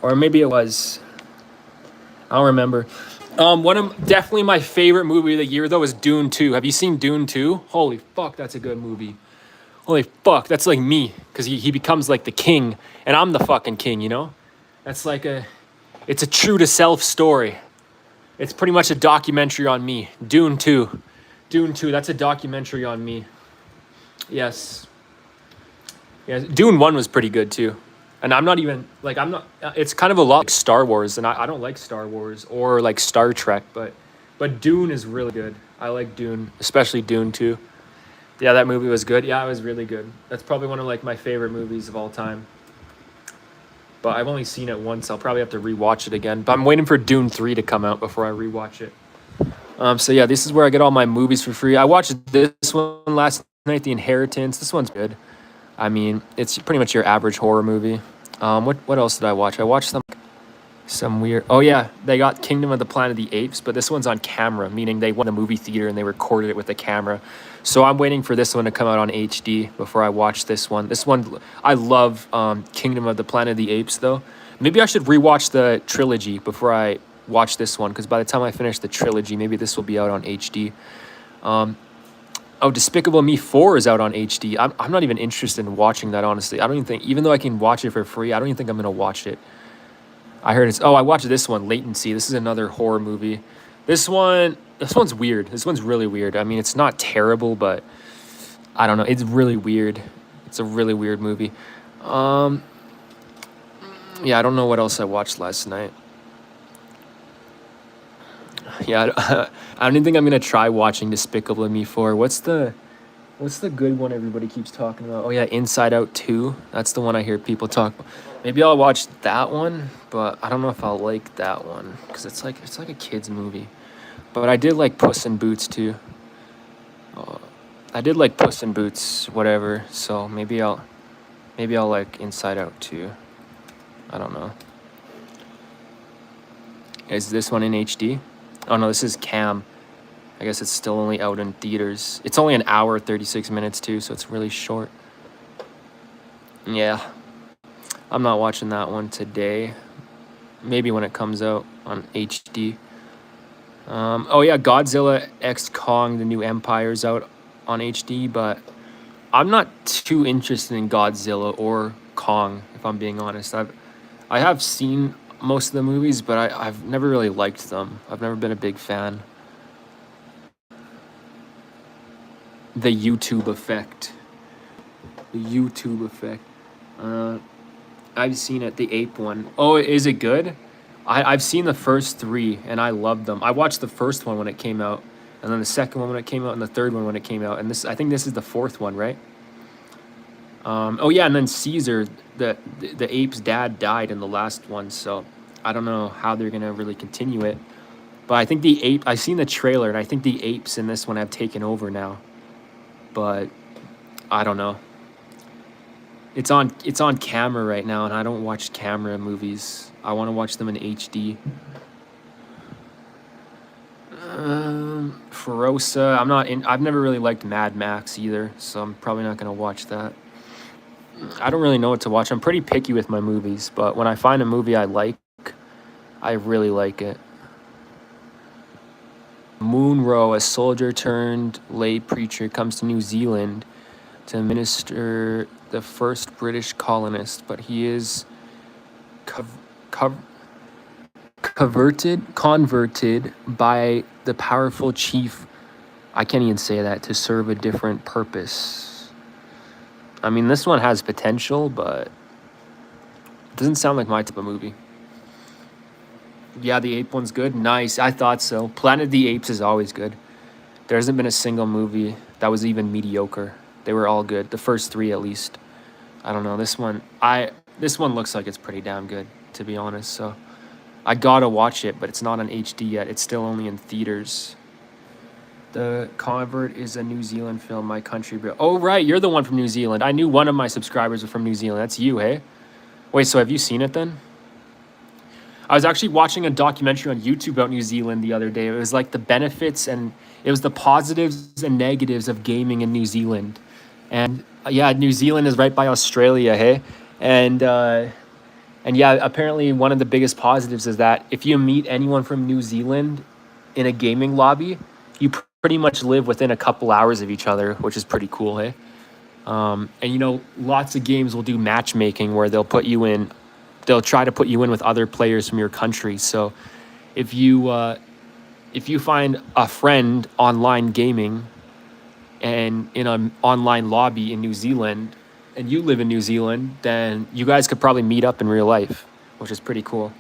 Or maybe it was. I don't remember. Definitely my favorite movie of the year though is Dune 2. Have you seen Dune 2? Holy fuck, that's a good movie. Holy fuck, that's like me. Because he becomes like the king. And I'm the fucking king, you know? That's like it's a true to self story. It's pretty much a documentary on me. Dune 2. Dune 2, that's a documentary on me. Yes. Yeah, Dune 1 was pretty good too. And I'm not even like I'm not it's kind of a lot like Star Wars and I don't like Star Wars or like Star Trek, but Dune is really good. I like Dune, especially Dune 2. Yeah, that movie was good. Yeah, it was really good. That's probably one of like my favorite movies of all time. But I've only seen it once. I'll probably have to rewatch it again. But I'm waiting for Dune 3 to come out before I rewatch it. So yeah, this is where I get all my movies for free. I watched this one last night, The Inheritance. This one's good. I mean, it's pretty much your average horror movie. What else did I watch? I watched some weird. Oh yeah, they got Kingdom of the Planet of the Apes, but this one's on camera, meaning they went to the movie theater and they recorded it with a camera. So I'm waiting for this one to come out on HD before I watch this one. This one, I love Kingdom of the Planet of the Apes though. Maybe I should rewatch the trilogy before I watch this one, because by the time I finish the trilogy, maybe this will be out on HD. Oh, Despicable Me 4 is out on HD. I'm not even interested in watching that, honestly. I don't even think, even though I can watch it for free, I don't even think I'm going to watch it. I heard I watched this one, Latency. This is another horror movie. This one's weird. This one's really weird. I mean, it's not terrible, but I don't know. It's really weird. It's a really weird movie. Yeah, I don't know what else I watched last night. Yeah, I don't even think I'm gonna try watching Despicable Me 4. What's the good one everybody keeps talking about? Oh yeah, Inside Out 2. That's the one I hear people talk about. Maybe I'll watch that one, but I don't know if I'll like that one because it's like a kids movie. But I did like Puss in Boots too. I did like Puss in Boots, whatever. So maybe I'll like Inside Out too. I don't know. Is this one in HD? Oh no, this is Cam. I guess it's still only out in theaters. It's only an hour, 36 minutes too, so it's really short. Yeah, I'm not watching that one today. Maybe when it comes out on HD. Oh yeah, Godzilla X Kong: The New Empire's out on HD, but I'm not too interested in Godzilla or Kong, if I'm being honest. I have seen most of the movies, but I've never really liked them. I've never been a big fan. The YouTube effect. The YouTube effect. Uh, I've seen it. The ape one. Oh, is it good? I've seen the first three and I loved them. I watched the first one when it came out, and then the second one when it came out, and the third one when it came out, and I think this is the fourth one, right? Oh yeah, and then Caesar, the ape's dad died in the last one, so I don't know how they're gonna really continue it. But I think the ape. I've seen the trailer, and I think the apes in this one have taken over now. But I don't know. It's on camera right now, and I don't watch camera movies. I want to watch them in HD. Ferosa. I've never really liked Mad Max either, so I'm probably not gonna watch that. I don't really know what to watch. I'm pretty picky with my movies, but when I find a movie I like, I really like it. Munro, a soldier turned lay preacher, comes to New Zealand to minister the first British colonist, but he is cov- converted by the powerful chief. I can't even say that, to serve a different purpose. I mean, this one has potential, but it doesn't sound like my type of movie. Yeah, the ape one's good. Nice. I thought so. Planet of the Apes is always good. There hasn't been a single movie that was even mediocre. They were all good. The first three, at least. I don't know. This one looks like it's pretty damn good, to be honest. So I gotta watch it, but it's not on HD yet. It's still only in theaters. The Convert is a New Zealand film. My country. Oh right, you're the one from New Zealand. I knew one of my subscribers was from New Zealand. That's you, hey? Wait, so have you seen it then? I was actually watching a documentary on YouTube about New Zealand the other day. It was like the benefits and it was the positives and negatives of gaming in New Zealand. And yeah, New Zealand is right by Australia, hey? And yeah, apparently one of the biggest positives is that if you meet anyone from New Zealand in a gaming lobby, you pretty much live within a couple hours of each other, which is pretty cool, hey? And lots of games will do matchmaking where they'll try to put you in with other players from your country. So if you find a friend online gaming and in an online lobby in New Zealand, and you live in New Zealand, then you guys could probably meet up in real life, which is pretty cool.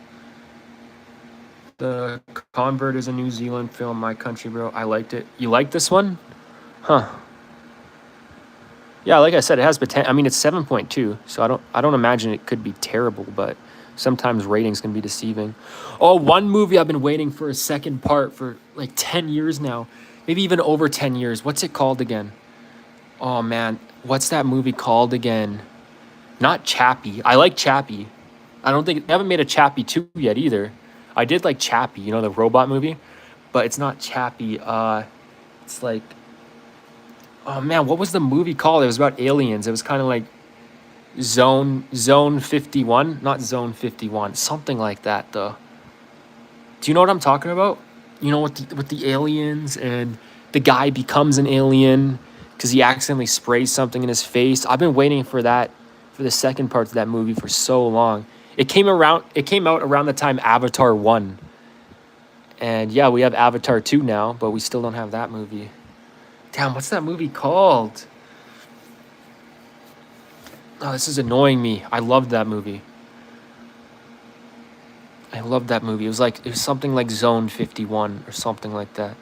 The Convert is a New Zealand film, My Country, bro. I liked it. You like this one? Huh. Yeah, like I said, it has potential. I mean, it's 7.2, so I don't imagine it could be terrible, but sometimes ratings can be deceiving. Oh, one movie I've been waiting for a second part for like 10 years now. Maybe even over 10 years. What's it called again? Oh man, what's that movie called again? Not Chappie. I like Chappie. I don't think they haven't made a Chappie 2 yet either. I did like Chappie, you know, the robot movie, but it's not Chappie. It's like, oh man, what was the movie called? It was about aliens. It was kind of like Zone 51, not Zone 51, something like that though. Do you know what I'm talking about? You know, with the aliens and the guy becomes an alien because he accidentally sprays something in his face. I've been waiting for that, for the second part of that movie for so long. It came out around the time Avatar 1. And yeah, we have Avatar 2 now, but we still don't have that movie. Damn, what's that movie called? Oh, this is annoying me. I loved that movie. I loved that movie. It was something like Zone 51 or something like that.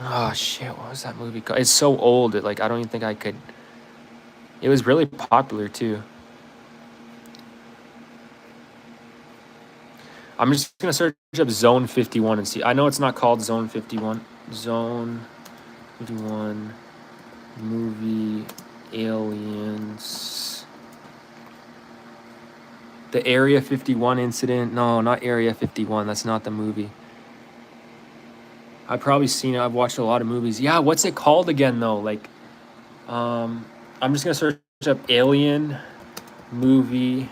Oh shit, what was that movie called? It's so old, I don't even think I could. It was really popular too. I'm just gonna search up Zone 51 and see. I know it's not called Zone 51. Zone 51 movie aliens. The Area 51 incident. No, not Area 51. That's not the movie. I've probably seen it. I've watched a lot of movies. Yeah, what's it called again though? I'm just gonna search up alien movie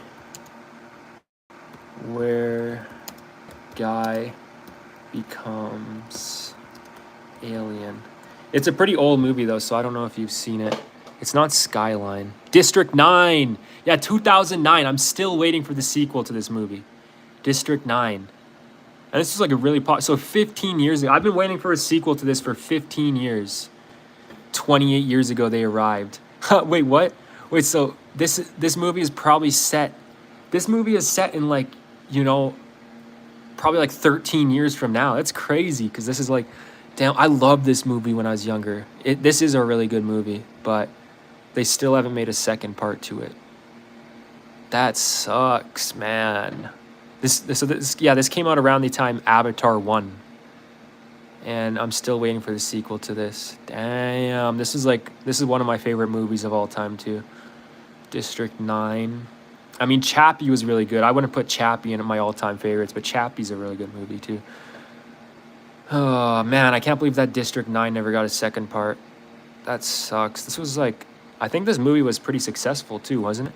where guy becomes alien. It's a pretty old movie though, so I don't know if you've seen it. It's not Skyline. District 9. Yeah, 2009. I'm still waiting for the sequel to this movie. District 9. And this is like a really so 15 years ago. I've been waiting for a sequel to this for 15 years. 28 years ago they arrived. Wait, what? Wait, so this movie is probably set. This movie is set in probably like 13 years from now. That's crazy because this is like, damn, I loved this movie when I was younger. This is a really good movie, but they still haven't made a second part to it. That sucks, man. This came out around the time Avatar 1. And I'm still waiting for the sequel to this. Damn, this is one of my favorite movies of all time too. District 9. I mean, Chappie was really good. I wouldn't put Chappie in my all-time favorites, but Chappie's a really good movie too. Oh man, I can't believe that District 9 never got a second part. That sucks. This was I think this movie was pretty successful too, wasn't it?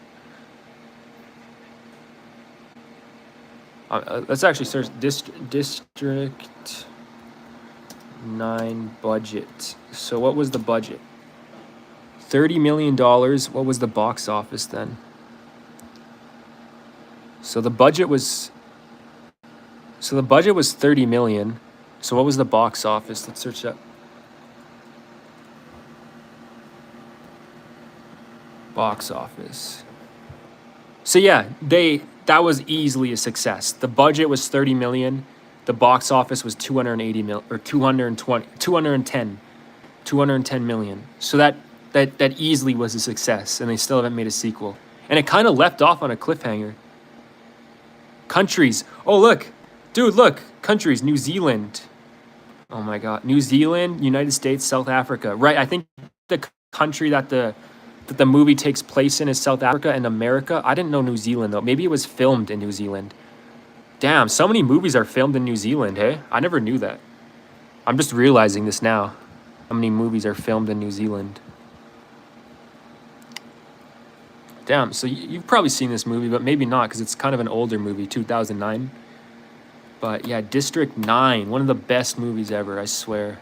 Let's actually search District 9 budget. So what was the budget? $30 million. What was the box office then? So the budget was 30 million. So what was the box office? Let's search that. Box office. So yeah, that was easily a success. The budget was 30 million. The box office was 280 mil or 210 million. So that easily was a success, and they still haven't made a sequel. And it kind of left off on a cliffhanger. Countries. Oh look, dude, look. Countries. New Zealand. Oh my God. New Zealand, United States, South Africa. Right. I think the country that the movie takes place in is South Africa and America. I didn't know New Zealand though. Maybe it was filmed in New Zealand. Damn, so many movies are filmed in New Zealand, hey? I never knew that. I'm just realizing this now. How many movies are filmed in New Zealand? Damn, so you've probably seen this movie, but maybe not because it's kind of an older movie, 2009. But yeah, District 9, one of the best movies ever, I swear.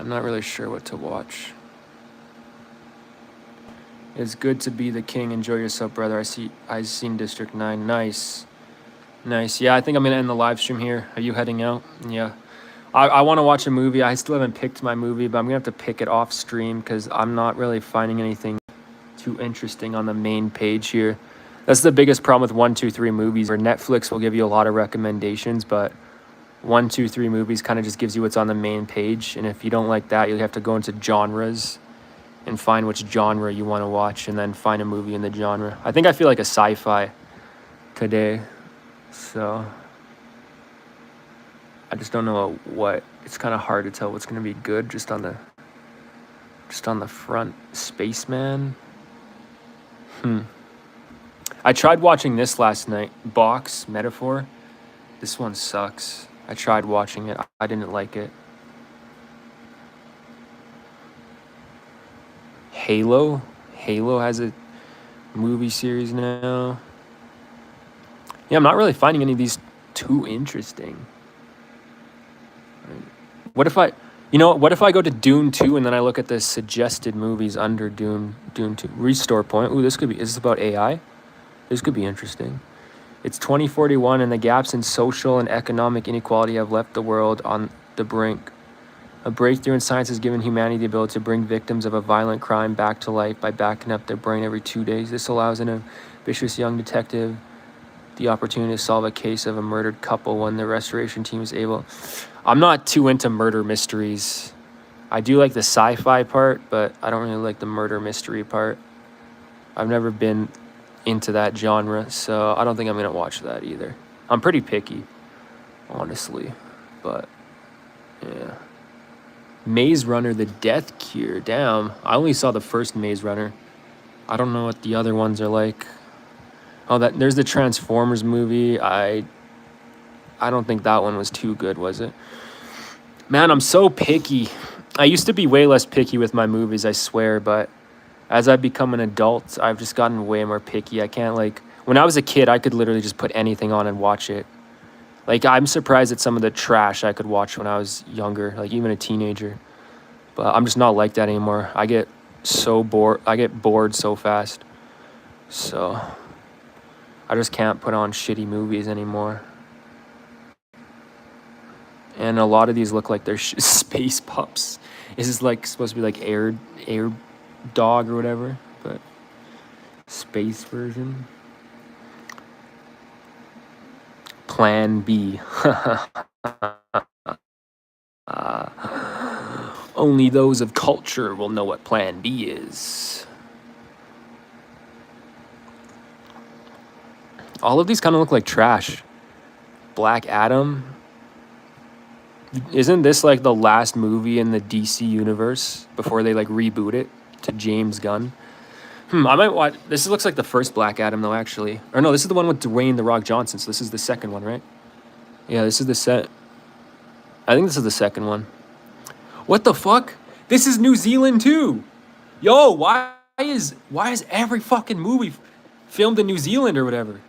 I'm not really sure what to watch. It's good to be the king. Enjoy yourself, brother. I seen District 9. Nice. Nice. Yeah, I think I'm going to end the live stream here. Are you heading out? Yeah. I want to watch a movie. I still haven't picked my movie, but I'm going to have to pick it off stream because I'm not really finding anything too interesting on the main page here. That's the biggest problem with 123 movies, where Netflix will give you a lot of recommendations, but 123 movies kind of just gives you what's on the main page. And if you don't like that, you'll have to go into genres and find which genre you want to watch and then find a movie in the genre. I think I feel like a sci-fi today. So I just don't know what. It's kind of hard to tell what's going to be good just on the front. Spaceman. I tried watching this last night. Box Metaphor. This one sucks. I tried watching it. I didn't like it. Halo. Halo has a movie series now. Yeah, I'm not really finding any of these too interesting. What if I go to Dune 2 and then I look at the suggested movies under Dune 2? Restore Point. Ooh, is this about AI? This could be interesting. It's 2041 and the gaps in social and economic inequality have left the world on the brink. A breakthrough in science has given humanity the ability to bring victims of a violent crime back to life by backing up their brain every 2 days. This allows an ambitious young detective the opportunity to solve a case of a murdered couple when the restoration team is able. I'm not too into murder mysteries. I do like the sci-fi part, but I don't really like the murder mystery part. I've never been into that genre, so I don't think I'm going to watch that either. I'm pretty picky, honestly, but yeah. Maze Runner, The Death Cure. Damn, I only saw the first Maze Runner. I don't know what the other ones are like. Oh, there's the Transformers movie. I don't think that one was too good, was it? Man, I'm so picky. I used to be way less picky with my movies, I swear, but as I've become an adult, I've just gotten way more picky. I can't, when I was a kid, I could literally just put anything on and watch it. I'm surprised at some of the trash I could watch when I was younger, even a teenager. But I'm just not like that anymore. I get so bored. I get bored so fast. So I just can't put on shitty movies anymore. And a lot of these look like they're space pups. This is supposed to be air dog or whatever, but space version. Plan B. Only those of culture will know what Plan B is. All of these kind of look like trash. Black Adam. Isn't this the last movie in the DC universe before they reboot it to James Gunn? I might watch. This looks like the first Black Adam though, actually. Or no, this is the one with Dwayne "The Rock" Johnson. So this is the second one, right? Yeah, this is the set. I think this is the second one. What the fuck? This is New Zealand too. Yo, why is every fucking movie filmed in New Zealand or whatever?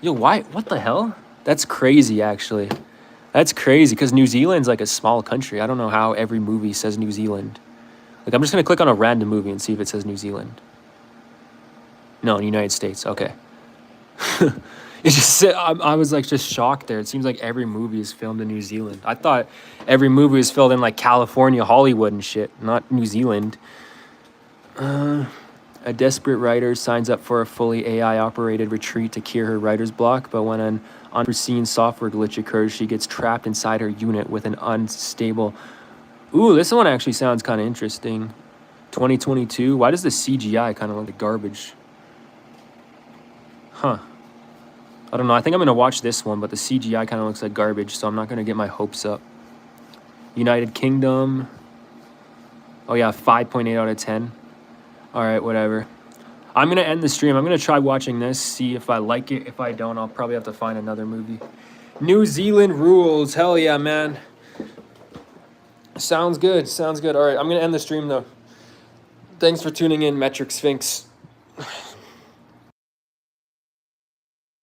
Yo, why? What the hell? That's crazy, actually. That's crazy because New Zealand's a small country. I don't know how every movie says New Zealand. I'm just gonna click on a random movie and see if it says New Zealand. No, United States. Okay. It's just I was just shocked there. It seems like every movie is filmed in New Zealand. I thought every movie was filmed in California, Hollywood and shit, not New Zealand. A desperate writer signs up for a fully AI-operated retreat to cure her writer's block, but when an unforeseen software glitch occurs, she gets trapped inside her unit with an unstable... Ooh, this one actually sounds kind of interesting. 2022. Why does the CGI kind of look like garbage? Huh. I don't know. I think I'm going to watch this one, but the CGI kind of looks like garbage, so I'm not going to get my hopes up. United Kingdom. Oh, yeah, 5.8 out of 10. All right, whatever. I'm going to end the stream. I'm going to try watching this, see if I like it. If I don't, I'll probably have to find another movie. New Zealand rules. Hell yeah, man. Sounds good. Sounds good. All right, I'm going to end the stream, though. Thanks for tuning in, Metric Sphinx.